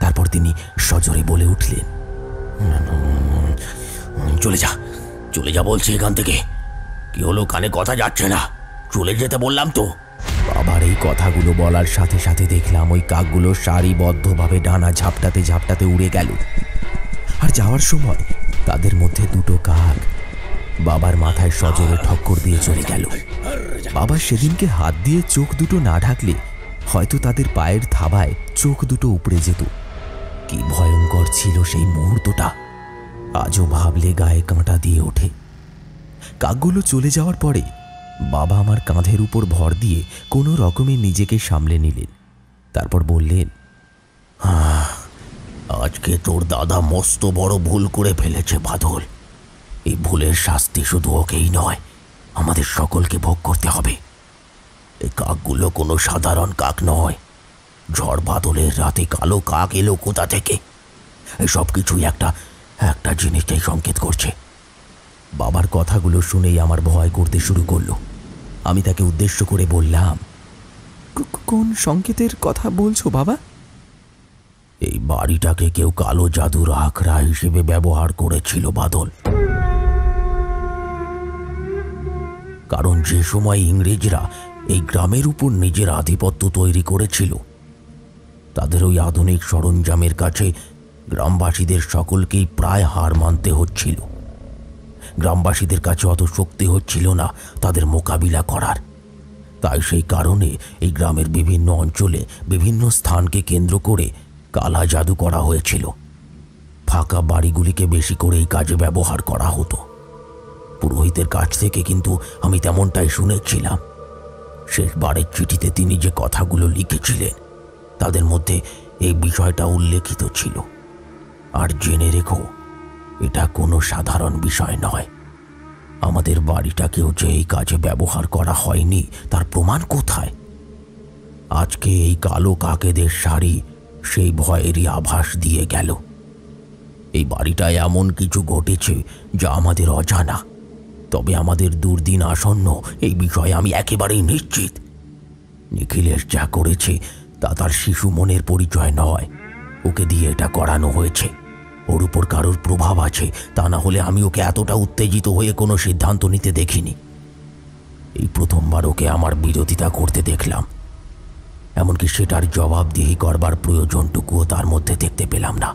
তারপর তিনি সজোরে বলে উঠলেন, চলে যা, চলে যা বলছি এখান থেকে। কি হলো? কানে কথা যাচ্ছে না? চলে যেতে বললাম তো। বাবার এই কথাগুলো বলার সাথে সাথে দেখলাম ওই কাকগুলো সারিবদ্ধভাবে ডানা ঝাপটাতে ঝাপটাতে উড়ে গেল। আর যাওয়ার সময় তাদের মধ্যে দুটো কাক বাবার মাথায় সজোরে ঠক্কর দিয়ে চলে গেল। বাবা সেদিনকে হাত দিয়ে চোখ দুটো না ঢাকলে হয়তো তাদের পায়ের থাবায় চোখ দুটো উপড়ে যেত। কি ভয়ঙ্কর ছিল সেই মুহূর্তটা! আজও ভাবলে গায়ে কাঁটা দিয়ে ওঠে। কাকগুলো চলে যাওয়ার পরে বাবা আমার কাঁধের উপর ভর দিয়ে কোনো রকমে নিজেকে সামলে নিলেন। তারপর বললেন, আজকে তোর দাদা মস্ত বড় ভুল করে ফেলেছে বাদল। এই ভুলের শাস্তি শুধু ওকেই নয়, আমাদের সকলকে ভোগ করতে হবে। এই কাকগুলো কোনো সাধারণ কাক নয়। ঝড় বাদলের রাতে কালো কাক এলো কোথা থেকে? এই সব কিছুই একটা জিনিসটাই সংকেত করছে। বাবার কথাগুলো শুনেই আমার ভয় করতে শুরু করলো। আমি তাকে উদ্দেশ্য করে বললাম, কোন সংকেতের কথা বলছো বাবা? এই বাড়িটাকে কেউ কালো জাদুর আখড়া হিসেবে ব্যবহার করেছিল বাদল। কারণ যে সময় ইংরেজরা এই গ্রামের উপর নিজের আধিপত্য তৈরি করেছিল, তাদের ওই আধুনিক সরঞ্জামের কাছে গ্রামবাসীদের সকলকেই প্রায় হার মানতে হচ্ছিল। গ্রামবাসীদের কাছে অত শক্তি হচ্ছিল না তাদের মোকাবিলা করার। তাই সেই কারণে এই গ্রামের বিভিন্ন অঞ্চলে বিভিন্ন স্থানকে কেন্দ্র করে কালা জাদু করা হয়েছিল। ফাঁকা বাড়িগুলিকে বেশি করে এই কাজে ব্যবহার করা হতো। পুরোহিতের কাছ থেকে কিন্তু আমি তেমনটাই শুনেছিলাম। শেষবারের চিঠিতে তিনি যে কথাগুলো লিখেছিলেন তাদের মধ্যে এই বিষয়টা উল্লেখিত ছিল। আর জেনে রেখো, এটা কোনো সাধারণ বিষয় নয়। আমাদের বাড়িটাকেও যে এই কাজে ব্যবহার করা হয়নি তার প্রমাণ কোথায়? আজকে এই কালো কাকেদের শাড়ি সেই ভয়েরই আভাস দিয়ে গেল। এই বাড়িটায় এমন কিছু ঘটেছে যা আমাদের অজানা, তবে আমাদের দুর্দিন আসন্ন এই বিষয়ে আমি একেবারেই নিশ্চিত। নিখিলেশ যা করেছে তা তার শিশু মনের পরিচয় নয়। ওকে দিয়ে এটা করানো হয়েছে। ওর উপর কারোর প্রভাব আছে, তা না হলে আমি ওকে এতটা উত্তেজিত হয়ে কোনো সিদ্ধান্ত নিতে দেখিনি। এই প্রথমবার ওকে আমার বিরোধিতা করতে দেখলাম। এমনকি সেটার জবাবদিহি করবার প্রয়োজনটুকুও তার মধ্যে দেখতে পেলাম না।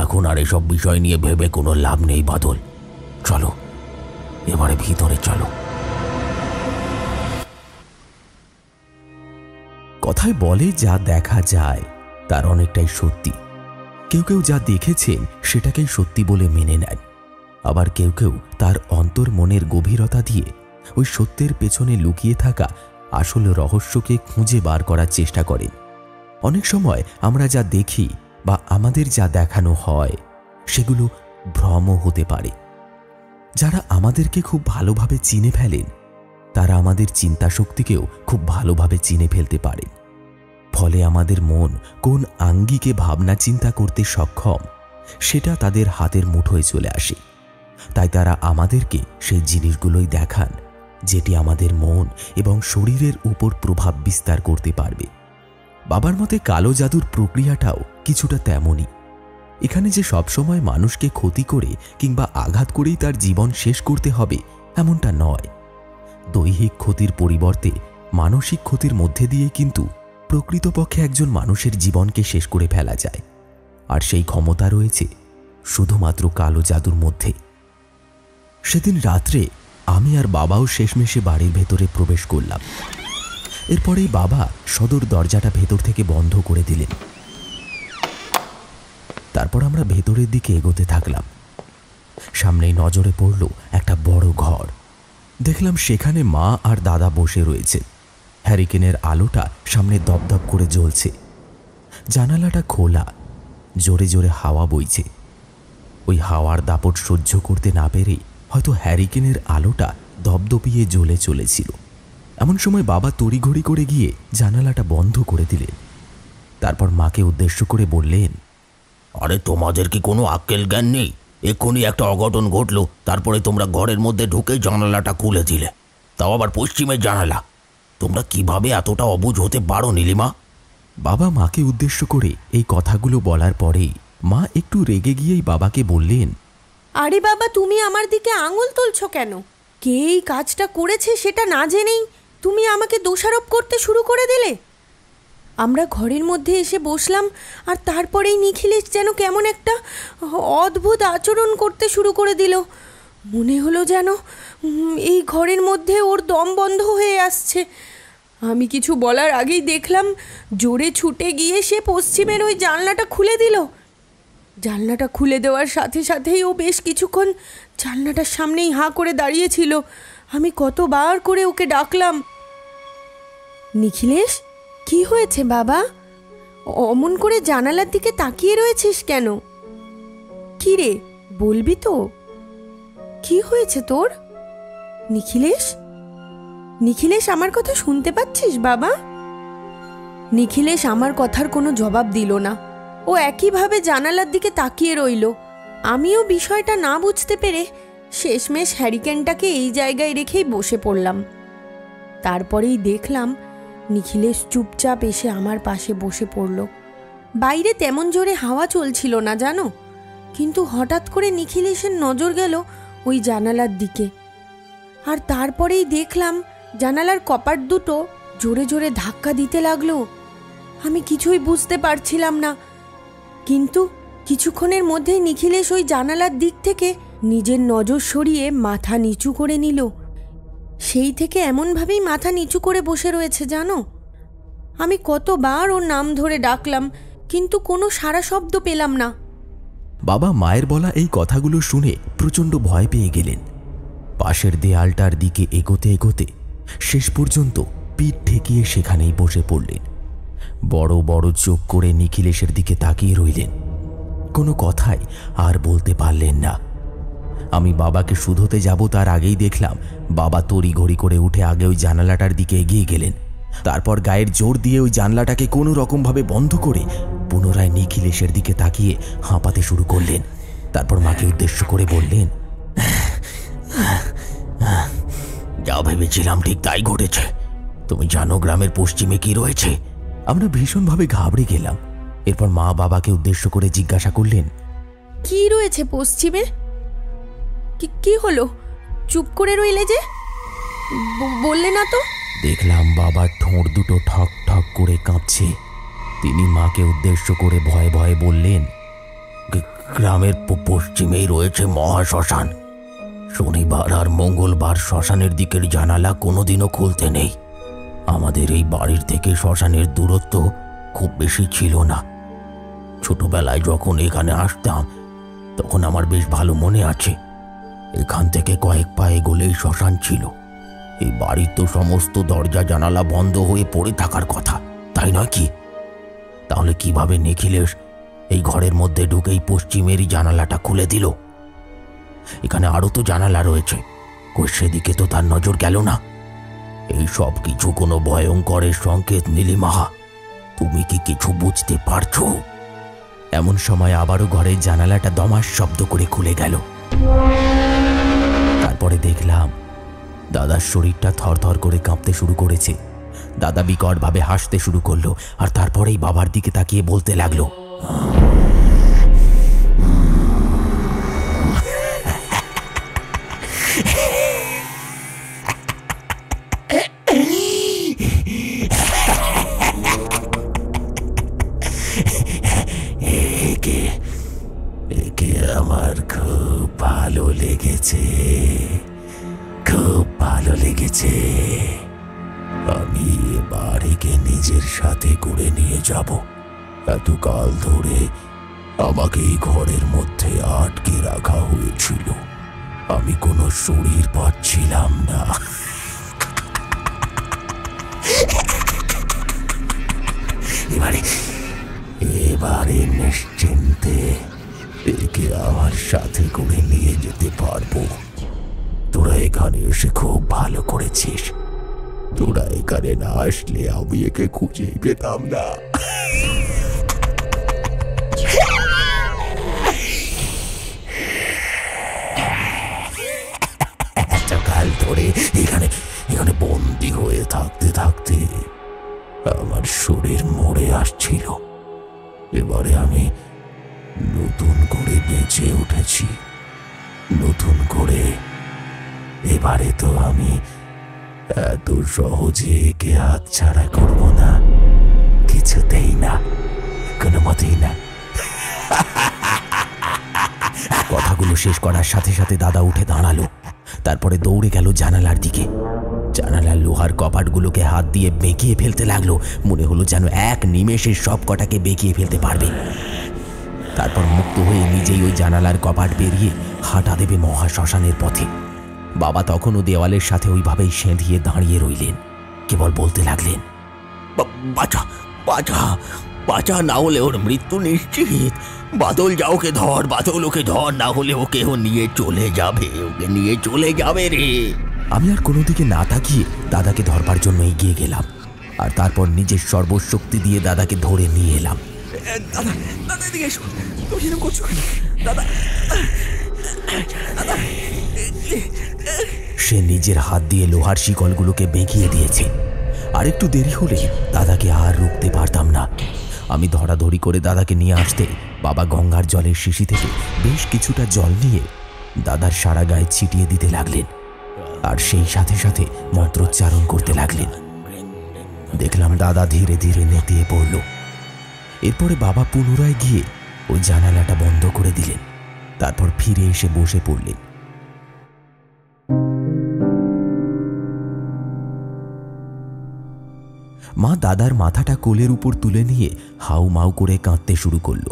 এখন আর এসব বিষয় নিয়ে ভেবে কোনো লাভ নেই বাদল। চলো এবারে ভিতরে চলো। কথায় বলে যা দেখা যায় তার অনেকটাই সত্যি। কেউ কেউ যা দেখেছেন সেটাকেই সত্যি বলে মেনে নেন, আবার কেউ কেউ তার অন্তর মনের গভীরতা দিয়ে ওই সত্যের পেছনে লুকিয়ে থাকা আসল রহস্যকে খুঁজে বার করার চেষ্টা করেন। অনেক সময় আমরা যা দেখি বা আমাদের যা দেখানো হয় সেগুলো ভ্রমও হতে পারে। যারা আমাদেরকে খুব ভালোভাবে চিনে ফেলেন তারা আমাদের চিন্তা শক্তিকেও খুব ভালোভাবে চিনে ফেলতে পারেন। ফলে আমাদের মন কোন আঙ্গিকে ভাবনা চিন্তা করতে সক্ষম সেটা তাদের হাতের মুঠোয় চলে আসে। তাই তারা আমাদেরকে সেই জিনিসগুলোই দেখান যেটি আমাদের মন এবং শরীরের উপর প্রভাব বিস্তার করতে পারবে। বাবার মতে কালো জাদুর প্রক্রিয়াটাও কিছুটা তেমনই। এখানে যে সবসময় মানুষকে ক্ষতি করে কিংবা আঘাত করেই তার জীবন শেষ করতে হবে এমনটা নয়। দৈহিক ক্ষতির পরিবর্তে মানসিক ক্ষতির মধ্যে দিয়ে কিন্তু প্রকৃতপক্ষে একজন মানুষের জীবনকে শেষ করে ফেলা যায়। আর সেই ক্ষমতা রয়েছে শুধুমাত্র কালো জাদুর মধ্যে। সেদিন রাত্রে আমি আর বাবাও শেষমেশে বাড়ির ভেতরে প্রবেশ করলাম। এরপরেই বাবা সদর দরজাটা ভেতর থেকে বন্ধ করে দিলেন। তারপর আমরা ভেতরের দিকে এগোতে থাকলাম। সামনেই নজরে পড়ল একটা বড় ঘর। দেখলাম সেখানে মা আর দাদা বসে রয়েছে। হ্যারিকেনের আলোটা সামনে দপদপ করে জ্বলছে। জানালাটা খোলা, জোরে জোরে হাওয়া বইছে। ওই হাওয়ার দাপট সহ্য করতে না পেরে হয়তো হ্যারিকেনের আলোটা দপদপিয়ে জ্বলে চলেছিল। এমন সময় বাবা তড়িঘড়ি করে গিয়ে জানালাটা বন্ধ করে দিলেন। তারপর মাকে উদ্দেশ্য করে বললেন, আরে তোমাদের কি কোনো আক্কেল জ্ঞান নেই? এক্ষুনি একটা অঘটন ঘটলো, তারপরে তোমরা ঘরের মধ্যে ঢুকে জানালাটা খুলে দিলে, তাও আবার পশ্চিমের জানালা। তোমরা কিভাবে এতটা অবুঝ হতে পারো নীলিমা? বাবা মাকে উদ্দেশ্য করে এই কথাগুলো বলার পরেই মা একটু রেগে গিয়েই বাবাকে বললেন, আরে বাবা, তুমি আমার দিকে আঙুল তুলছো কেন? কে এই কাজটা করেছে সেটা না জেনেই তুমি আমাকে দোষারোপ করতে শুরু করে দিলে। আমরা ঘরের মধ্যে এসে বসলাম আর তারপরেই নিখিলেশ যেন কেমন একটা অদ্ভুত আচরণ করতে শুরু করে দিল। মনে হলো যেন এই ঘরের মধ্যে ওর দম বন্ধ হয়ে আসছে। আমি কিছু বলার আগেই দেখলাম জোরে ছুটে গিয়ে সে পশ্চিমের ওই জানলাটা খুলে দিল। জানলাটা খুলে দেওয়ার সাথে সাথেই ও বেশ কিছুক্ষণ জানলাটার সামনেই হাঁ করে দাঁড়িয়েছিল। আমি কতবার করে ওকে ডাকলাম, নিখিলেশ, কি হয়েছে বাবা? অমন করে জানালার দিকে তাকিয়ে রয়েছিস কেন? কি রে, বলবি তো কি হয়েছে তোর? নিখিলেশ, নিখিলেশ, আমার কথা শুনতে পাচ্ছিস বাবা? নিখিলেশ আমার কথার কোনো জবাব দিল না। ও একইভাবে জানালার দিকে তাকিয়ে রইল। আমিও বিষয়টা না বুঝতে পেরে শেষমেশ হ্যারিকেনটাকে এই জায়গায় রেখেই বসে পড়লাম। তারপরেই দেখলাম নিখিলেশ চুপচাপ এসে আমার পাশে বসে পড়ল। বাইরে তেমন জোরে হাওয়া চলছিল না জানো, কিন্তু হঠাৎ করে নিখিলেশের নজর গেল ওই জানালার দিকে। আর তারপরেই দেখলাম জানালার কপাট দুটো জোরে জোরে ধাক্কা দিতে লাগলো। আমি কিছুই বুঝতে পারছিলাম না, কিন্তু কিছুক্ষণের মধ্যেই নিখিলেশ ওই জানালার দিক থেকে নিজের নজর সরিয়ে মাথা নিচু করে নিল। সেই থেকে এমনভাবেই মাথা নিচু করে বসে রয়েছে জানো। আমি কতবার ওর নাম ধরে ডাকলাম, কিন্তু কোনো সাড়া শব্দ পেলাম না। বাবা মায়ের বলা এই কথাগুলো শুনে প্রচণ্ড ভয় পেয়ে গেলেন। পাশের দেয়ালটার দিকে এগোতে এগোতে শেষ পর্যন্ত পিঠ ঠেকিয়ে সেখানেই বসে পড়লেন। বড় বড় চোখ করে নিখিলেশের দিকে তাকিয়ে রইলেন। কোনো কথাই আর বলতে পারলেন না। আমি বাবাকে শুধোতে যাব তার আগেই দেখলাম বাবা তড়িঘড়ি করে উঠে আগে ওই জানালাটার দিকে এগিয়ে গেলেন। তারপর গায়ের জোর দিয়ে ওই জানলাটাকে কোনো রকমভাবে বন্ধ করে পুনরায় নিখিলেশের দিকে তাকিয়ে হাঁপাতে শুরু করলেন। তারপর মাকে উদ্দেশ্য করে বললেন, যা ভেবেছিলাম ঠিক তাই ঘটেছে। তুমি জানো গ্রামের পশ্চিমে কি রয়েছে? আমরা ভীষণভাবে ঘাবড়ে গেলাম। এরপর মা বাবাকে উদ্দেশ্য করে জিজ্ঞাসা করলেন, কি রয়েছে পশ্চিমে? কি হলো? চুপ করে রইলে যে, বললে না তো? দেখলাম বাবার ঠোঁট দুটো ঠক ঠক করে কাঁপছে। তিনি মাকে উদ্দেশ্য করে ভয়ে ভয়ে বললেন, গ্রামের পশ্চিমেই রয়েছে মহাশ্মশান। শনিবার আর মঙ্গলবার শ্মশানের দিকের জানালা কোনোদিনও খুলতে নেই। আমাদের এই বাড়ির থেকে শ্মশানের দূরত্ব খুব বেশি ছিল না। ছোটবেলায় যখন এখানে আসতাম তখন আমার বেশ ভালো মনে আছে। এখান থেকে কয়েক পা এগোলেই শ্মশান ছিল। এই বাড়ির তো সমস্ত দরজা জানালা বন্ধ হয়ে পড়ে থাকার কথা, তাই নয় কি? তাহলে কিভাবে নিখিলেশ এই ঘরের মধ্যে ঢুকেই পশ্চিমেরই জানালাটা খুলে দিল? এখানে আরও তো জানালা রয়েছে, কই সেদিকে তো তার নজর গেল না। এই সব কিছু কোনো ভয়ঙ্করের সংকেত নীলিমা? তুমি কি কিছু বুঝতে পারছো? এমন সময় আবারও ঘরের জানালাটা দমাস শব্দ করে খুলে গেল। তারপরে দেখলাম দাদার শরীরটা থরথর করে কাঁপতে শুরু করেছে। দাদা বিকটভাবে হাসতে শুরু করলো, আর তারপরেই বাবার দিকে তাকিয়ে বলতে লাগলো, একে আমার খুব ভালো লেগেছে, খুব ভালো লেগেছে। আমি এবার একে নিজের সাথে করে নিয়ে যাব। এতকাল ধরে আমাকে এই ঘরের মধ্যে আটকে রাখা হয়েছিল, আমি কোনো শরীর পাচ্ছিলাম না। এবারে নিশ্চিন্তে একে আমার সাথে করে নিয়ে যেতে পারবো। তোরা এখানে এসে খুব ভালো করেছিস। তোরা এখানে না আসলে আমি একে খুঁজেই পেতাম না। এতকাল ধরে এখানে এখানে বন্দি হয়ে থাকতে থাকতে আমার শরীর মরে আসছিল। এবারে আমি নতুন করে বেঁচে উঠেছি, নতুন করে। এবারে তো আমি এত সহজে একে হাতছাড়া করব না, কিছুতেই না, কোনো মতেই না। কথাগুলো শেষ করার সাথে সাথে দাদা উঠে দাঁড়ালো। তারপরে দৌড়ে গেল জানালার দিকে। জানালার লোহার কপাটগুলোকে হাত দিয়ে বেঁকিয়ে ফেলতে লাগলো। মনে হলো যেন এক নিমেষে সব কটাকে বেঁকিয়ে ফেলতে পারবে। তারপর মুক্ত হয়ে নিজেই ওই জানালার কপাট বেরিয়ে হাঁটা দেবে মহাশ্মশানের পথে। বাবা তখনও দেওয়ালের সাথে ওইভাবেই সেঁধিয়ে দাঁড়িয়ে রইলেন, কেবল বলতে লাগলেন, বাঁচা বাঁচা বাঁচা, না হলে ওর মৃত্যু নিশ্চিত। বাদল যা, ওকে ধর, বাদল ওকে ধর, না হলে ওকে ও নিয়ে চলে যাবে, ওকে নিয়ে চলে যাবে রে। আমি আর কোনো দিকে না তাকিয়ে দাদাকে ধরবার জন্য এগিয়ে গেলাম, আর তারপর নিজের সর্বশক্তি দিয়ে দাদাকে ধরে নিয়ে এলাম। দাদা, দাদা এদিকে এসো। তুমি এরকম করছো কেন দাদা? দাদা, সে নিজের হাত দিয়ে লোহার শিকলগুলোকে বেঁকিয়ে দিয়েছে। আর একটু দেরি হলে দাদাকে আর রুখতে পারতাম না। আমি ধরাধরি করে দাদাকে নিয়ে আসতে বাবা গঙ্গার জলের শিশি থেকে বেশ কিছুটা জল নিয়ে দাদার সারা গায়ে ছিটিয়ে দিতে লাগলেন। আর সেই সাথে সাথে মন্ত্রোচ্চারণ করতে লাগলেন। দেখলাম দাদা ধীরে ধীরে নেতিয়ে পড়ল। এরপরে বাবা পুনরায় গিয়ে ওই জানালাটা বন্ধ করে দিলেন। তারপর ফিরে এসে বসে পড়লেন। মা দাদার মাথাটা কোলের উপর তুলে নিয়ে হাউ মাউ করে কাঁদতে শুরু করলো।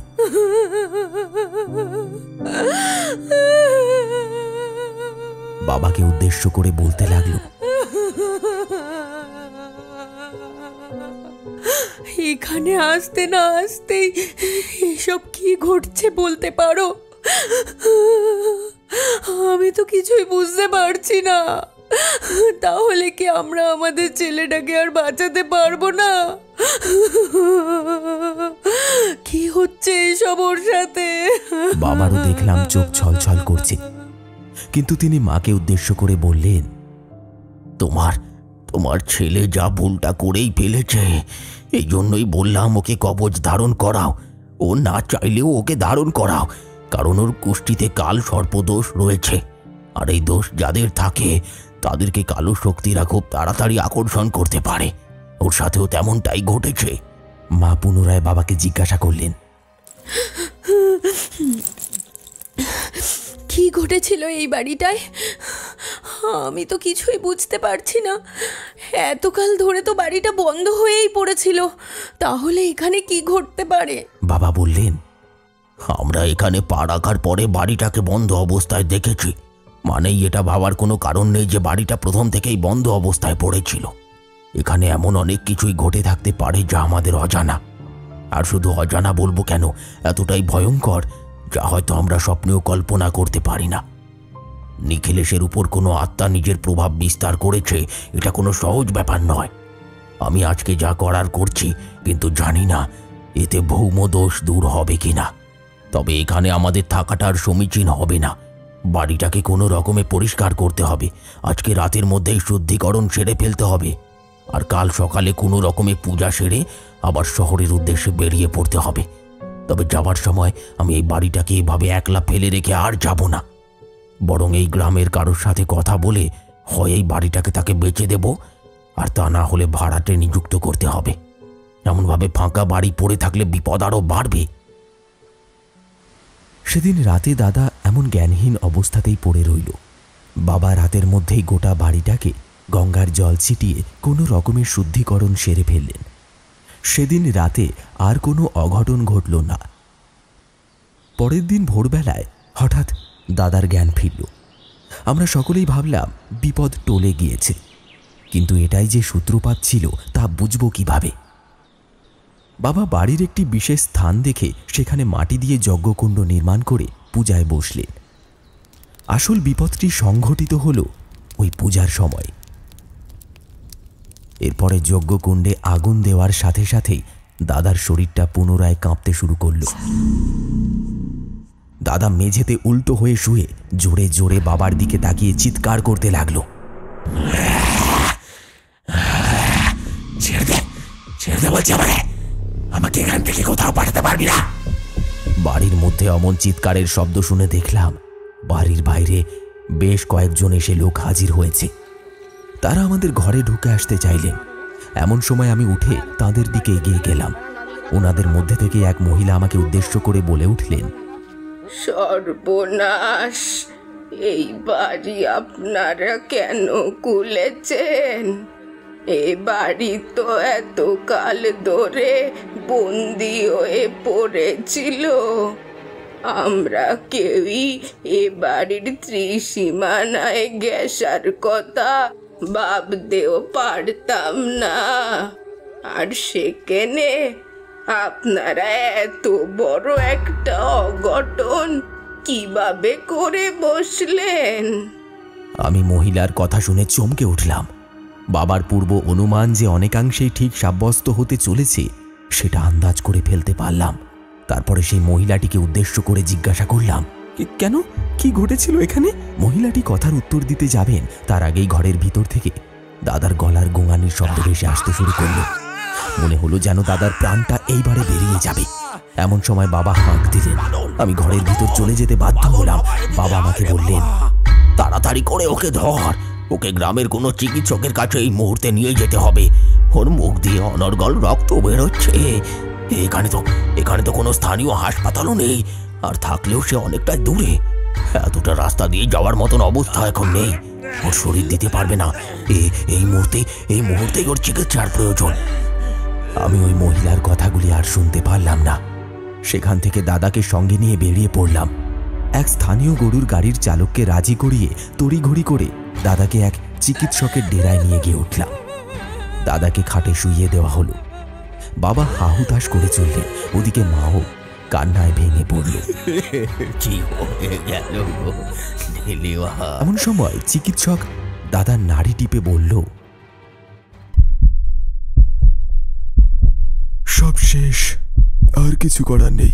বাবাকে উদ্দেশ্য করে বলতে লাগলো, এখানে আসতে না আসতেই এসব কি ঘটছে বলতে পারো? আমি তো কিছুই বুঝতে পারছি না। তাহলে কি আমরা আমাদের ছেলেটাকে আর বাঁচাতে পারবো না? কি হচ্ছে এসব ওর সাথে? বাবারও দেখলাম চোখ ছলছল করছে, কিন্তু তিনি মাকে উদ্দেশ্য করে বললেন, তোমার ছেলে যা ভুলটা করেই ফেলেছে, এই জন্যই বললাম ওকে কবচ ধারণ করাও। ও না চাইলেও ওকে ধারণ করাও, কারণ ওর কুষ্ঠিতে কাল সর্পদোষ রয়েছে। আর এই দোষ যাদের থাকে তাদেরকে কালো শক্তিরা খুব তাড়াতাড়ি আকর্ষণ করতে পারে। ওর সাথেও তেমনটাই ঘটেছে। মা পুনরায় বাবাকে জিজ্ঞাসা করলেন, কি ঘটেছিল এই বাড়িটায়? আমি তো কিছুই বুঝতে পারছি না। এতকাল ধরে তো বাড়িটা বন্ধ হয়েই পড়েছিল, তাহলে এখানে কি ঘটতে পারে? বাবা বললেন, আমরা এখানে পা রাখার পরে বাড়িটাকে বন্ধ অবস্থায় দেখেছি। মানেই এটা ভাবার কোনো কারণ নেই যে বাড়িটা প্রথম থেকেই বন্ধ অবস্থায় পড়েছিল। এখানে এমন অনেক কিছুই ঘটে থাকতে পারে যা আমাদের অজানা। আর শুধু অজানা বলবো কেন, এতটাই ভয়ঙ্কর যা হয়তো আমরা স্বপ্নেও কল্পনা করতে পারি না। নিখিলেশের উপর কোনো আত্মা নিজের প্রভাব বিস্তার করেছে, এটা কোনো সহজ ব্যাপার নয়। আমি আজকে যা করার করছি, কিন্তু জানি না এতে ভৌম দোষ দূর হবে কিনা। তবে এখানে আমাদের থাকাটা আর সমীচীন হবে না। বাড়িটাকে কোনো রকমে পরিষ্কার করতে হবে। আজকে রাতের মধ্যেই শুদ্ধিকরণ সেরে ফেলতে হবে। আর কাল সকালে কোনো রকমে পূজা সেরে আবার শহরের উদ্দেশ্যে বেরিয়ে পড়তে হবে। তবে যাবার সময় আমি এই বাড়িটাকে এভাবে একলা ফেলে রেখে আর যাব না। বরং এই গ্রামের কারোর সাথে কথা বলে হয় এই বাড়িটাকে তাকে বেচে দেব, আর তা না হলে ভাড়াটে নিযুক্ত করতে হবে। এমনভাবে ফাঁকা বাড়ি পড়ে থাকলে বিপদ আরও বাড়বে। সেদিন রাতে দাদা এমন জ্ঞানহীন অবস্থাতেই পড়ে রইল। বাবা রাতের মধ্যেই গোটা বাড়িটাকে গঙ্গার জল ছিটিয়ে কোনো রকমের শুদ্ধিকরণ সেরে ফেললেন। সেদিন রাতে আর কোনো অঘটন ঘটল না। পরের দিন ভোরবেলায় হঠাৎ দাদার জ্ঞান ফিরল। আমরা সকলেই ভাবলাম বিপদ টলে গিয়েছে, কিন্তু এটাই যে সূত্রপাত ছিল তা বুঝব কিভাবে? বাবা বাড়ির একটি বিশেষ স্থান দেখে সেখানে মাটি দিয়ে যজ্ঞকুণ্ড নির্মাণ করে পূজায় বসলেন। আসল বিপদটি সংঘটিত হল ওই পূজার সময়। এরপরে যজ্ঞকুণ্ডে আগুন দেওয়ার সাথে সাথেই দাদার শরীরটা পুনরায় কাঁপতে শুরু করল। দাদা মেঝেতে উল্টো হয়ে শুয়ে জোরে জোরে বাবার দিকে তাকিয়ে চিৎকার করতে লাগলো, আমাকে এখান থেকে কোথাও পাঠাতে পারবি না। বাড়ির মধ্যে অমন চিৎকারের শব্দ শুনে দেখলাম বাড়ির বাইরে বেশ কয়েকজন এসে লোক হাজির হয়েছে। তারা আমাদের ঘরে ঢুকে আসতে চাইলেন। এমন সময় আমি উঠে তাদের দিকে এগিয়ে গেলাম। ওনাদের মধ্যে থেকে এক মহিলা আমাকে উদ্দেশ্য করে বলে উঠলেন, সর্বনাশ! এই বাড়ি আপনারা কেন খুলেছেন? এ বাড়ি তো এতকাল ধরে বন্দি হয়ে পড়েছিল। আমরা কেউই এ বাড়ির ত্রিসীমানায় গ্যাসার কথা ভাবতেও পারতাম না। আর সেখানে আপনারা এত বড় একটা অঘটন কিভাবে করে বসলেন? আমি মহিলার কথা শুনে চমকে উঠলাম। বাবার পূর্ব অনুমান যে অনেকাংশেই ঠিক সাব্যস্ত হতে চলেছে সেটা আন্দাজ করে ফেলতে পারলাম। তারপরে সেই মহিলাটিকে উদ্দেশ্য করে জিজ্ঞাসা করলাম, কেন, কি ঘটেছিল এখানে? মহিলাটি কথার উত্তর দিতে যাবেন তার আগেই ঘরের ভিতর থেকে দাদার গলার গোঙানির শব্দ ভেসে আসতে শুরু করল। মনে হলো যেন দাদার প্রাণটা এইবারে বেরিয়ে যাবে। এমন সময় বাবা হাঁক দিলেন। আমি ঘরের ভিতর চলে যেতে বাধ্য হলাম। বাবা আমাকে বললেন, তাড়াতাড়ি করে ওকে ধর, ওকে গ্রামের কোনো চিকিৎসকের কাছে এই মুহূর্তে নিয়ে যেতে হবে। ওর মুখ দিয়ে অনর্গল রক্ত বেরোচ্ছে। এখানে তো কোনো স্থানীয় হাসপাতালও নেই, আর থাকলেও সে অনেকটা দূরে। এতটা রাস্তা দিয়ে যাওয়ার মতন অবস্থা এখন নেই। ওর শরীর দিতে পারবে না। এই মুহূর্তেই ওর চিকিৎসার প্রয়োজন। আমি ওই মহিলার কথাগুলি আর শুনতে পারলাম না। সেখান থেকে দাদাকে সঙ্গে নিয়ে বেরিয়ে পড়লাম। এক স্থানীয় গরুর গাড়ির চালককে রাজি করিয়ে তড়িঘড়ি করে দাদাকে এক চিকিৎসকের ডেরায় নিয়ে গিয়ে উঠলাম। দাদাকে খাটে শুইয়ে দেওয়া হলো। বাবা হাহুতাশ করে চললেন, ওদিকে মাও কান্নায় ভেঙে পড়ল। এমন সময় চিকিৎসক দাদার নাড়ি টিপে বলল, সব শেষ, আর কিছু করার নেই।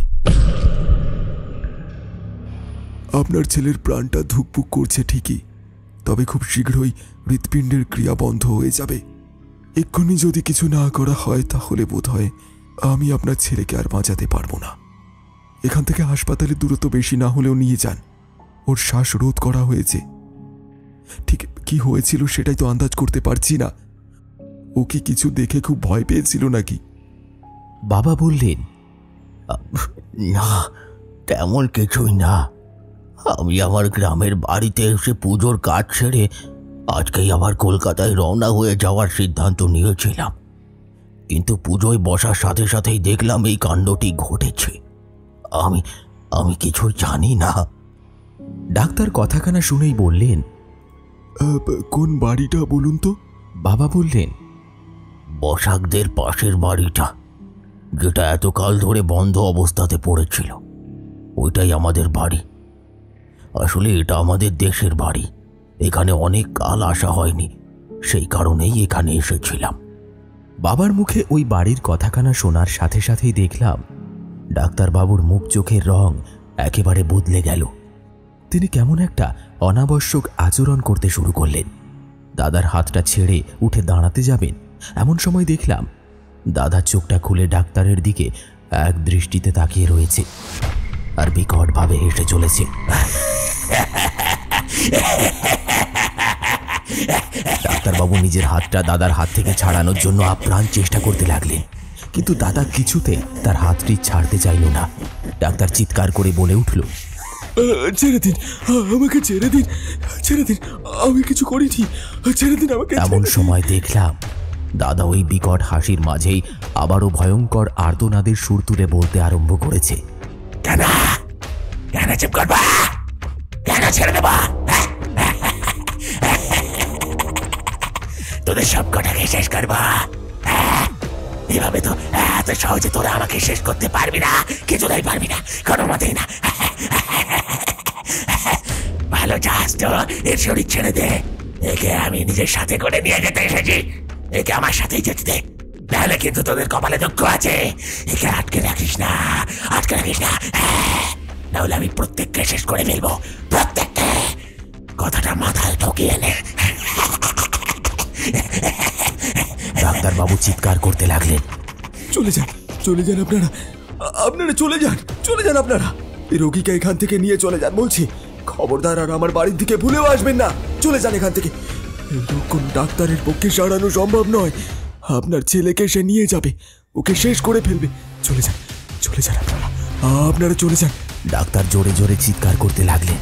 আপনার ছেলের প্রাণটা ধুকপুক করছে ঠিকই, তবে খুব শীঘ্রই হৃৎপিণ্ডের ক্রিয়া বন্ধ হয়ে যাবে। এক্ষুনি যদি কিছু না করা হয় তাহলে বোধহয় আমি আপনার ছেলেকে আর বাঁচাতে পারবো না। এখান থেকে হাসপাতালের দূরত্ব বেশি না হলেও নিয়ে যান। ওর শ্বাসরোধ করা হয়েছে। ঠিক কি হয়েছিল সেটাই তো আন্দাজ করতে পারছি না। ও কি কিছু দেখে খুব ভয় পেয়েছিল নাকি? বাবা বললেন, না, তেমন কিছুই না। আমি আমার গ্রামের বাড়িতে এসে পুজোর কাজ ছেড়ে আজকেই আবার কলকাতায় রওনা হয়ে যাওয়ার সিদ্ধান্ত নিয়েছিলাম, কিন্তু পুজোয় বসার সাথে সাথেই দেখলাম এই কাণ্ডটি ঘটেছে। আমি কিছুই জানি না। ডাক্তার কথাখানা শুনেই বললেন, কোন বাড়িটা বলুন তো? বাবা বললেন, বসাকদের পাশের বাড়িটা, যেটা এতকাল ধরে বন্ধ অবস্থাতে পড়েছিল, ওইটাই আমাদের বাড়ি। আসলে এটা আমাদের দেশের বাড়ি। এখানে অনেক কাল আসা হয়নি, সেই কারণেই এখানে এসেছিলাম। বাবার মুখে ওই বাড়ির কথাখানা শোনার সাথে সাথেই দেখলাম ডাক্তারবাবুর মুখ চোখের রং একেবারে বদলে গেল। তিনি কেমন একটা অনাবশ্যক আচরণ করতে শুরু করলেন। দাদার হাতটা ছেড়ে উঠে দাঁড়াতে যাবেন, এমন সময় দেখলাম দাদা চোখটা খুলে ডাক্তারের দিকে এক দৃষ্টিতে তাকিয়ে রয়েছে আর বিকটভাবে হেসে চলেছে। ডাক্তারবাবু নিজের হাতটা দাদার হাত থেকে ছাড়ানোর জন্য আপ্রাণ চেষ্টা করতে লাগলেন, কিন্তু দাদা কিছুতে তার হাতটি ছাড়তে চাইল না। ডাক্তার চিৎকার করে বলে উঠল, ছেড়ে দিন, আমাকে ছেড়ে দিন, ছেড়ে দিন, আমি কিছু করিনি, ছেড়ে দিন আমাকে। এমন সময় দেখলাম দাদা ওই বিকট হাসির মাঝেই আবারও ভয়ঙ্কর আর্তনাদের সুর তুলে বলতে আরম্ভ করেছে, কেন চুপ করবা? কেন ছেড়ে দেবা? তোদের সব কটাকে শেষ করবা। এভাবে তো এত সহজে তোরা আমাকে শেষ করতে পারবি না, কিছুটাই পারবি না, কোনো মতেই না। ভালো চাস তো এর শরীর ছেড়ে দে। একে আমি নিজের সাথে করে নিয়ে যেতে এসেছি, একে আমার সাথেই যেতে দে, নাহলে কিন্তু তোদের কপালে দুঃখ আছে। একে আটকে রাখিস না, আটকে রাখিস না, নাহলে আমি প্রত্যেককে শেষ করে ফেলবো, প্রত্যেককে। কথাটা মাথায় ঢুকিয়ে নে। ডাক্তারবাবু চিৎকার করতে লাগলেন, চলে যান, চলে যান আপনারা, আপনারা চলে যান, চলে যান আপনারা। এই রোগীকে এখান থেকে নিয়ে চলে যান বলছি। খবরদার আর আমার বাড়ির দিকে ভুলেও আসবেন না। চলে যান এখান থেকে। এই রোগ কোন ডাক্তারের পক্ষে সারানো সম্ভব নয়। আপনার ছেলেকে সে নিয়ে যাবে, ওকে শেষ করে ফেলবে। চলে যান, চলে যান আপনারা, আপনারা চলে যান। ডাক্তার জোরে জোরে চিৎকার করতে লাগলেন।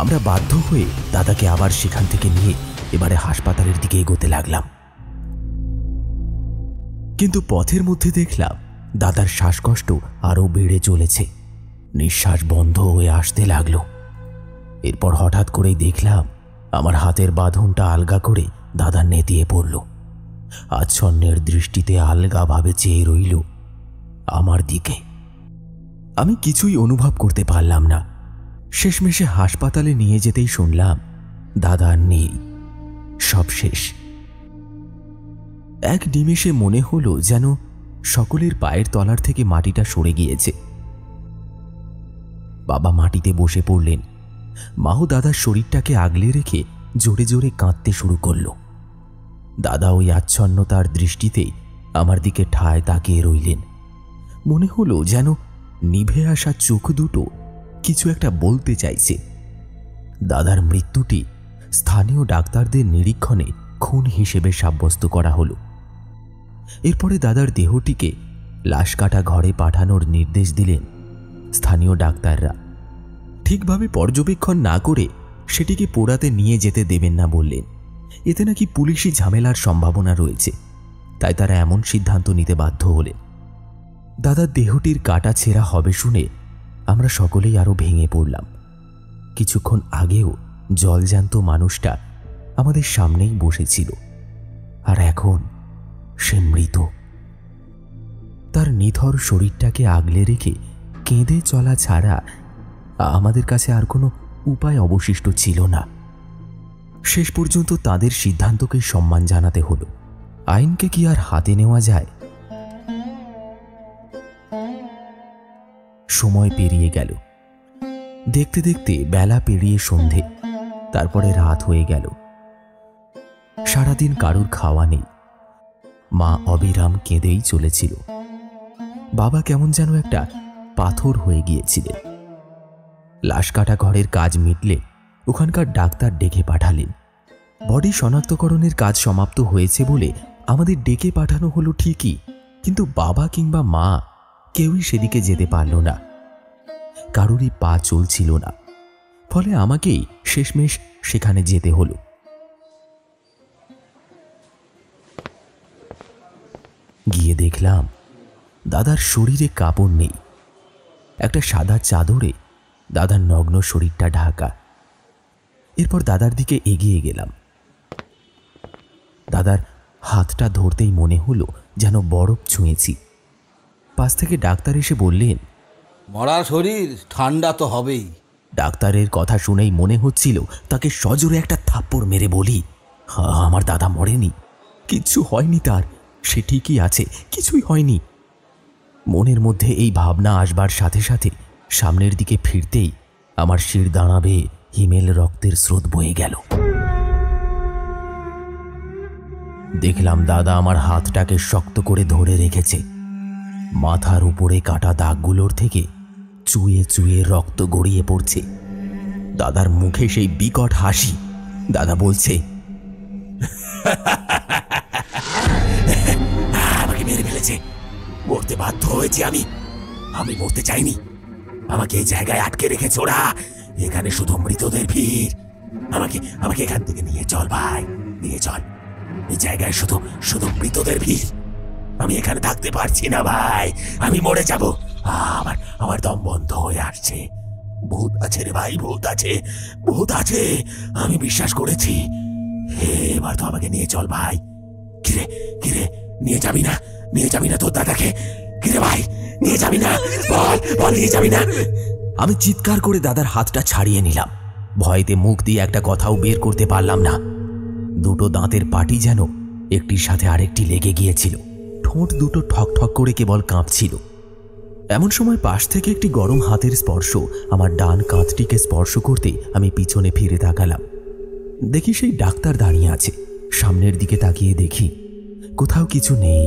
আমরা বাধ্য হয়ে দাদাকে আবার সেখান থেকে নিয়ে এবারে হাসপাতালের দিকে এগোতে লাগলাম। কিন্তু পথের মধ্যে দেখলাম দাদার শ্বাসকষ্ট আরও বেড়ে চলেছে, নিঃশ্বাস বন্ধ হয়ে আসতে লাগলো। এরপর হঠাৎ করেই দেখলাম আমার হাতের বাঁধনটা আলগা করে দাদা নেতিয়ে পড়ল। আচ্ছন্নের দৃষ্টিতে আলগাভাবে চেয়ে রইল আমার দিকে। আমি কিছুই অনুভব করতে পারলাম না। শেষমেশে হাসপাতালে নিয়ে যেতেই শুনলাম দাদা আর নেই, সব শেষ। এক নিমেষে মনে হলো যেন সকলের পায়ের তলার থেকে মাটিটা সরে গিয়েছে। বাবা মাটিতে বসে পড়লেন। মাও দাদার শরীরটাকে আগলে রেখে জোরে জোরে কাঁদতে শুরু করল। দাদা ওই আচ্ছন্নতার দৃষ্টিতে আমার দিকে ঠায় তাকিয়ে রইলেন। মনে হলো যেন নিভে আসা চোখ দুটো কিছু একটা বলতে চাইছে। দাদার মৃত্যুটি স্থানীয় ডাক্তারদের নিরীক্ষণে খুন হিসেবে সাব্যস্ত করা হলো। এরপরে দাদার দেহটিকে লাশ কাটা ঘরে পাঠানোর নির্দেশ দিলেন স্থানীয় ডাক্তাররা। ঠিকভাবে পর্যবেক্ষণ না করে সেটিকে পোড়াতে নিয়ে যেতে দেবেন না বললেন। এতে নাকি পুলিশি ঝামেলার সম্ভাবনা রয়েছে, তাই তারা এমন সিদ্ধান্ত নিতে বাধ্য হলেন। দাদার দেহটির কাটা ছেঁড়া হবে শুনে আমরা সকলেই আরো ভেঙে পড়লাম। কিছুক্ষণ আগেও জলজ্যান্ত মানুষটা আমাদের সামনেই বসেছিল, আর এখন সে মৃত। তার নিথর শরীরটাকে আগলে রেখে কেঁদে চলা ছাড়া আমাদের কাছে আর কোনো উপায় অবশিষ্ট ছিল না। শেষ পর্যন্ত তাদের সিদ্ধান্তকে সম্মান জানাতে হলো। আইনকে কি আর হাতে নেওয়া যায়? সময় পেরিয়ে গেল। দেখতে দেখতে বেলা পেরিয়ে সন্ধে, তারপরে রাত হয়ে গেল। সারাদিন কারুর খাওয়া নেই। মা অবিরাম কেঁদেই চলেছিল। বাবা কেমন যেন একটা পাথর হয়ে গিয়েছিলেন। লাশ কাটা ঘরের কাজ মিটলে ওখানকার ডাক্তার ডেকে পাঠালেন। বডি শনাক্তকরণের কাজ সমাপ্ত হয়েছে বলে আমাদের ডেকে পাঠানো হলো ঠিকই, কিন্তু বাবা কিংবা মা কেউই সেদিকে যেতে পারল না। কারুরই পা চলছিল না, ফলে আমাকেই শেষমেশ সেখানে যেতে হলো। গিয়ে দেখলাম দাদার শরীরে কাপড় নেই। একটা সাদা চাদরে দাদার নগ্ন শরীরটা ঢাকা। এরপর দাদার দিকে এগিয়ে গেলাম। দাদার হাতটা ধরতেই মনে হলো যেন বরফ ছুঁয়েছি। পাশ থেকে ডাক্তার এসে বললেন, মরার শরীর ঠান্ডা তো হবেই। ডাক্তারের কথা শুনেই মনে হচ্ছিল তাকে সজোরে একটা থাপ্পড় মেরে বলি, আমার দাদা মরেনি, কিচ্ছু হয়নি তার, সে ঠিকই আছে, কিছুই হয়নি। মনের মধ্যে এই ভাবনা আসবার সাথে সাথে সামনের দিকে ফিরতেই আমার শির দাঁড়াবে হিমেল রক্তের স্রোত বয়ে গেল। দেখলাম দাদা আমার হাতটাকে শক্ত করে ধরে রেখেছে। মাথার উপরে কাটা দাগগুলোর থেকে চুয়ে চুয়ে রক্ত গড়িয়ে পড়ছে। দাদার মুখে সেই বিকট হাসি। দাদা বলছে, আমাকে মেরে ফেলেছে, মরতে বাধ্য হয়েছি আমি মরতে চাইনি, আমাকে এই জায়গায় আটকে রেখেছে ওরা, এখানে শুধু মৃতদের ভিড়, আমাকে এখান থেকে নিয়ে চল ভাই, নিয়ে চল, এই জায়গায় শুধু শুধু মৃতদের ভিড়, আমি এখানে থাকতে পারছি না ভাই, আমি মরে যাব, আমার দম বন্ধ হয়ে আসছে, ভূত আছে রে ভাই, ভূত আছে, ভূত আছে, আমি বিশ্বাস করেছি, এবার তো আমাকে নিয়ে চল ভাই। কিরে কিরে, নিয়ে যাবি না তোর দাদাকে? কিরে ভাই, নিয়ে যাবি না? বল নিয়ে যাবি না? আমি চিৎকার করে দাদার হাতটা ছাড়িয়ে নিলাম। ভয়তে মুখ দিয়ে একটা কথাও বের করতে পারলাম না। দুটো দাঁতের পাটি যেন একটির সাথে আরেকটি লেগে গিয়েছিল। ঠোঁট দুটো ঠক ঠক করে কেবল কাঁপছিল। এমন সময় পাশ থেকে একটি গরম হাতের স্পর্শ আমার ডান কাঁধটিকে স্পর্শ করতে আমি পিছনে ফিরে তাকালাম। দেখি সেই ডাক্তার দাঁড়িয়ে আছে। সামনের দিকে তাকিয়ে দেখি কোথাও কিছু নেই।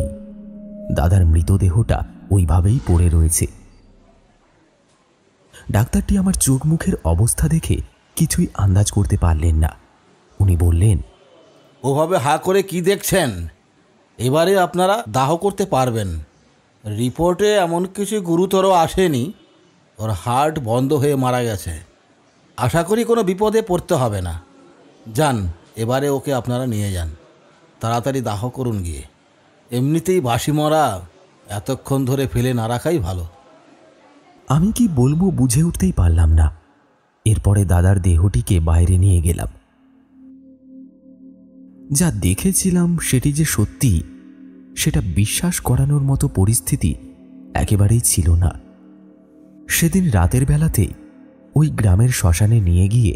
দাদার মৃতদেহটা ওইভাবেই পড়ে রয়েছে। ডাক্তারটি আমার চোখ মুখের অবস্থা দেখে কিছুই আন্দাজ করতে পারলেন না। উনি বললেন, ওভাবে হা করে কি দেখছেন? এবারে আপনারা দাহ করতে পারবেন। রিপোর্টে এমন কিছু গুরুতর আসেনি, ওর হার্ট বন্ধ হয়ে মারা গেছে। আশা করি কোনো বিপদে পড়তে হবে না। যান, এবারে ওকে আপনারা নিয়ে যান, তাড়াতাড়ি দাহ করুন গিয়ে। এমনিতেই বাসি মরা, এতক্ষণ ধরে ফেলে না রাখাই ভালো। আমি কি বলবো বুঝে উঠতেই পারলাম না। এরপরে দাদার দেহটিকে বাইরে নিয়ে গেলাম। যা দেখেছিলাম সেটি যে সত্যি, সেটা বিশ্বাস করানোর মতো পরিস্থিতি একেবারেই ছিল না। সেদিন রাতের বেলাতেই ওই গ্রামের শ্মশানে নিয়ে গিয়ে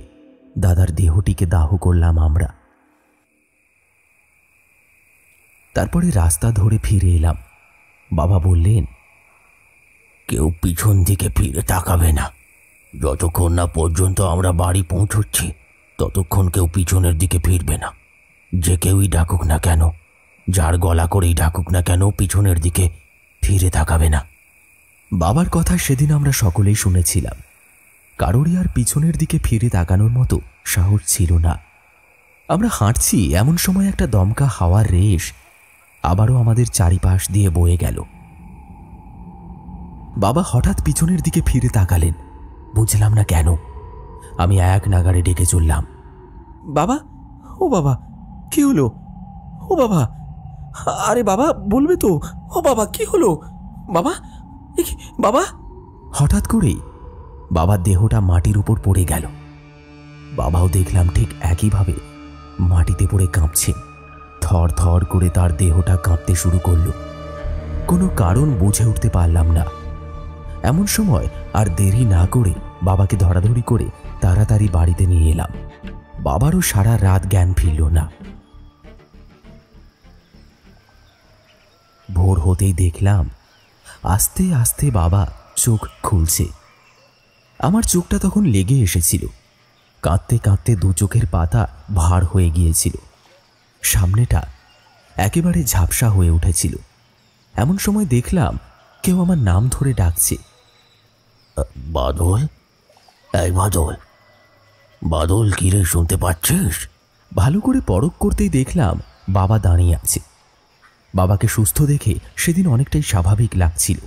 দাদার দেহটিকে দাহ করলাম আমরা। তারপরে রাস্তা ধরে ফিরে এলাম। বাবা বললেন, কেউ পিছন দিকে ফিরে তাকাবে না, যতক্ষণ না পর্যন্ত আমরা বাড়ি পৌঁছচ্ছি ততক্ষণ কেউ পিছনের দিকে ফিরবে না। যে কেউই ডাকুক না কেন, যার গলা করেই ডাকুক না কেন, পিছনের দিকে ফিরে তাকাবে না। বাবার কথা সেদিন আমরা সকলেই শুনেছিলাম। কারোরই আর পিছনের দিকে ফিরে তাকানোর মতো সাহস ছিল না। আমরা হাঁটছি এমন সময় একটা দমকা হাওয়ার রেশ আবারও আমাদের চারিপাশ দিয়ে বয়ে গেল। বাবা হঠাৎ পিছনের দিকে ফিরে তাকালেন। বুঝলাম না কেন। আমি এক নাগাড়ে ডেকে চললাম, বাবা, ও বাবা, কি হলো? ও বাবা, আরে বাবা, বলবে তো? ও বাবা, কি হলো বাবা? বাবা! হঠাৎ করেই বাবার দেহটা মাটির উপর পড়ে গেল। বাবাও দেখলাম ঠিক একইভাবে মাটিতে পড়ে কাঁপছেন। থর থর করে তার দেহটা কাঁপতে শুরু করল। কোনো কারণ বুঝে উঠতে পারলাম না। এমন সময় আর দেরি না করে বাবাকে ধরাধরি করে তাড়াতাড়ি বাড়িতে নিয়ে এলাম। বাবারও সারা রাত জ্ঞান ফিরল না। ভোর হতেই দেখলাম আস্তে আস্তে বাবা চোখ খুলছে। আমার চোখটা তখন লেগে এসেছিল। কাঁদতে কাঁদতে দু চোখের পাতা ভার হয়ে গিয়েছিল। সামনেটা একেবারে ঝাপসা হয়ে উঠেছিল। এমন সময় দেখলাম কেউ আমার নাম ধরে ডাকছে, বাদল, এই বাদল, বাদল, কি রে, শুনতে পাচ্ছিস? ভালো করে পরখ করতেই দেখলাম বাবা দাঁড়িয়ে আছে। বাবাকে সুস্থ দেখে সেদিন অনেকটাই স্বাভাবিক লাগছিল।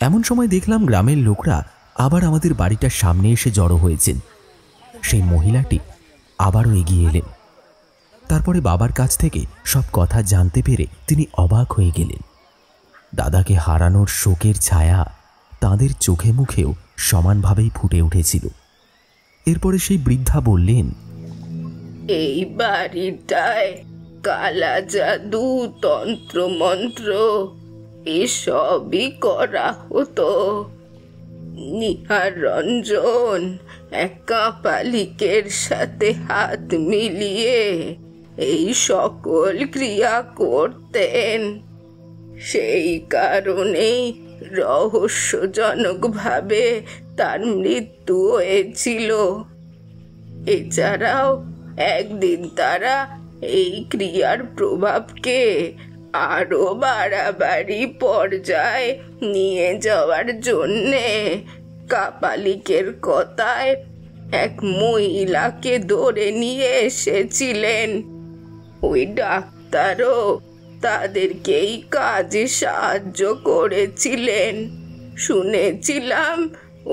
এমন সময় দেখলাম গ্রামের লোকরা আবার আমাদের বাড়িটার সামনে এসে জড়ো হয়েছেন। সেই মহিলাটি আবারও এগিয়ে এলেন। তারপরে বাবার কাছ থেকে সব কথা জানতে পেরে তিনি অবাক হয়ে গেলেন। দাদাকে হারানোর শোকের ছায়া তাঁদের চোখে মুখেও সমানভাবেই ফুটে উঠেছিল। এরপরে সেই বৃদ্ধা বললেন, এই বাড়িটায় কালা জাদু, তন্ত্র মন্ত্র এসবই করা হতো। নিহার রঞ্জন এক কাপালিকের সাথে হাত মিলিয়ে এই সকল ক্রিয়া করতেন। সেই কারণেই রহস্যজনকভাবে তার মৃত্যু হয়েছিল। এছাড়াও একদিন তারা এই ক্রিয়ার প্রভাবকে আরো বাড়াবাড়ি পর্যায়ে নিয়ে যাওয়ার জন্যে কাপালিকের কথায় এক মহিলাকে ধরে নিয়ে এসেছিলেন। ওই ডাক্তারও তাদেরকে এই কাজে সাহায্য করেছিলেন। শুনেছিলাম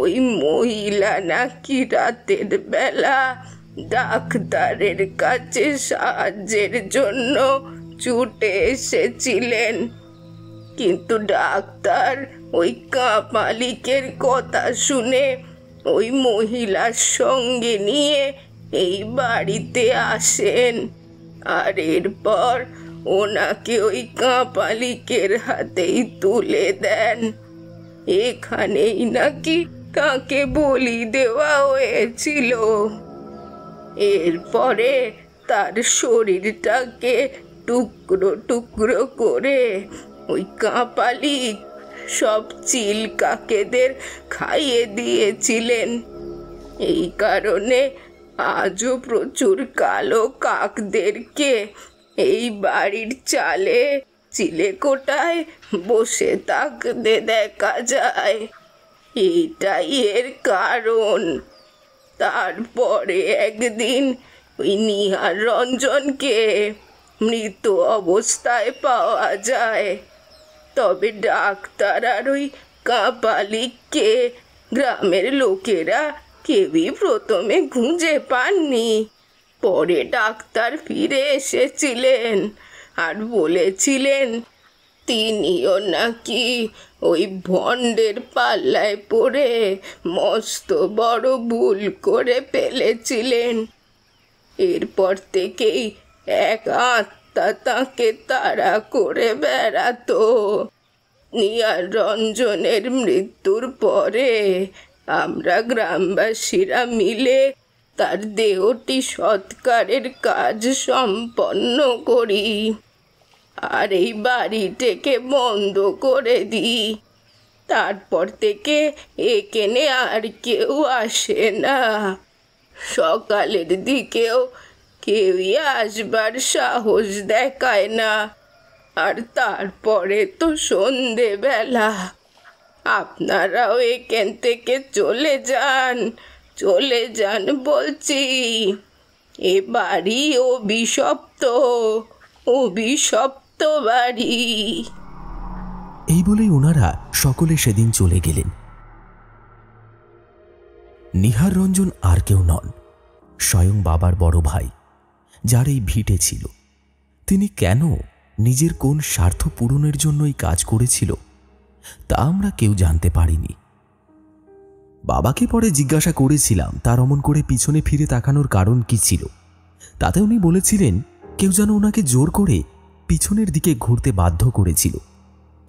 ওই মহিলা নাকি রাতের বেলা ডাক্তারের কাছে সাহায্যের জন্য ছুটে এসেছিলেন, কিন্তু ডাক্তার ওই কাপালিকের কথা শুনে ওই মহিলার সঙ্গে নিয়ে এই বাড়িতে আসেন। আর এরপর ওনাকে ওই কাপালিকের হাতেই তুলে দেন। এখানেই নাকি তাকে বলি দেওয়া হয়েছিল। এরপরে তার শরীরটাকে টুকরো টুকরো করে ওই কাপালিক সব চিল কাকেদের খাইয়ে দিয়েছিলেন। এই কারণে আজও প্রচুর কালো কাকদেরকে এই বাড়ির চালে চিলেকোঠায় বসে থাকতে দেখা যায়। এইটাই এর কারণ। তারপরে একদিন ওই নিহার রঞ্জনকে মৃত অবস্থায় পাওয়া যায়। তবে ডাক্তার আর ওই কাপালিককে গ্রামের লোকেরা কেউই প্রথমে খুঁজে পাননি। পরে ডাক্তার ফিরে এসেছিলেন আর বলেছিলেন তিনিও নাকি ওই ভণ্ডের পাল্লায় পড়ে মস্ত বড় ভুল করে ফেলেছিলেন। এরপর থেকেই এক আত্মা তাকে তাড়া করে বেড়াতো। নিহার রঞ্জনের মৃত্যুর পরে আমরা গ্রামবাসীরা মিলে তার দেহটি সৎকারের কাজ সম্পন্ন করি আর এই বাড়িটাকে বন্ধ করে দিই। তারপর থেকে এখানে আর কেউ আসে না। সকালের দিকেও কেউই আসবার সাহস দেখায় না। আর তারপরে তো সন্ধেবেলা। আপনারাও এখান থেকে চলে যান বলছি। এ বাড়ি অভিশপ্ত, অভিশপ্ত বাড়ি। এই বলেই ওনারা সকলে সেদিন চলে গেলেন। নিহার রঞ্জন আর কেউ নন, স্বয়ং বাবার বড় ভাই, যার এই ভিটে ছিল। তিনি কেন, নিজের কোন স্বার্থ পূরণের জন্য এই কাজ করেছিল তা আমরা কেউ জানতে পারিনি। বাবাকে পরে জিজ্ঞাসা করেছিলাম তার অমন করে পিছনে ফিরে তাকানোর কারণ কি ছিল। তাতে উনি বলেছিলেন কেউ যেন ওনাকে জোর করে পিছনের দিকে ঘুরতে বাধ্য করেছিল,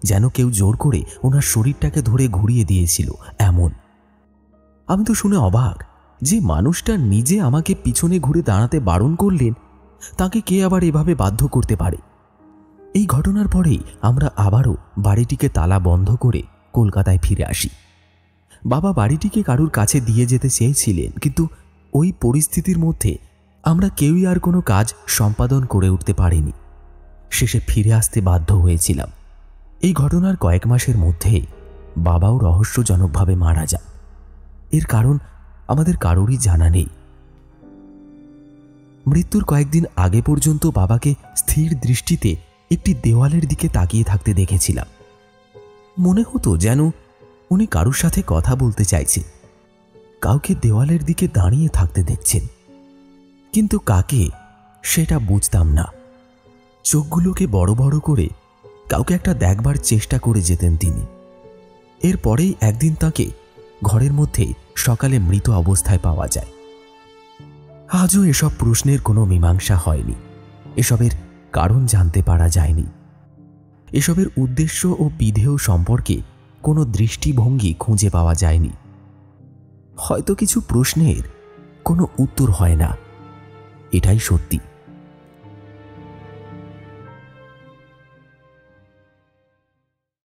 যেন কেউ জোর করে ওনার শরীরটাকে ধরে ঘুরিয়ে দিয়েছিল এমন। আমি তো শুনে অবাক যে মানুষটা নিজে আমাকে পিছনে ঘুরে দাঁড়াতে বারণ করলেন, তাকে কে আবার এভাবে বাধ্য করতে পারে। এই ঘটনার পরেই আমরা আবারও বাড়িটিকে তালা বন্ধ করে কলকাতায় ফিরে আসি। বাবা বাড়িটিকে কারুর কাছে দিয়ে যেতে চেয়েছিলেন, কিন্তু ওই পরিস্থিতির মধ্যে আমরা কেউই আর কোনো কাজ সম্পাদন করে উঠতে পারিনি। শেষে ফিরে আসতে বাধ্য হয়েছিলাম। এই ঘটনার কয়েক মাসের মধ্যে বাবাও রহস্যজনকভাবে মারা যান। এর কারণ আমাদের কারোরই জানা নেই। মৃত্যুর কয়েকদিন আগে পর্যন্ত বাবাকে স্থির দৃষ্টিতে একটি দেওয়ালের দিকে তাকিয়ে থাকতে দেখেছিলাম। মনে হতো যেন উনি কারুর সাথে কথা বলতে চাইছেন, কাউকে দেওয়ালের দিকে দাঁড়িয়ে থাকতে দেখছেন, কিন্তু কাকে সেটা বুঝতাম না। চোখগুলোকে বড় বড় করে কাউকে একটা দেখবার চেষ্টা করে যেতেন তিনি। এরপরেই একদিন তাকে ঘরের মধ্যে সকালে মৃত অবস্থায় পাওয়া যায়। আজও এসব প্রশ্নের কোনো মীমাংসা হয়নি, এসবের কারণ জানতে পারা যায়নি, এসবের উদ্দেশ্য ও বিধেয় সম্পর্কে কোনো দৃষ্টিভঙ্গি খুঁজে পাওয়া যায়নি। হয়তো কিছু প্রশ্নের কোনো উত্তর হয় না, এটাই সত্যি।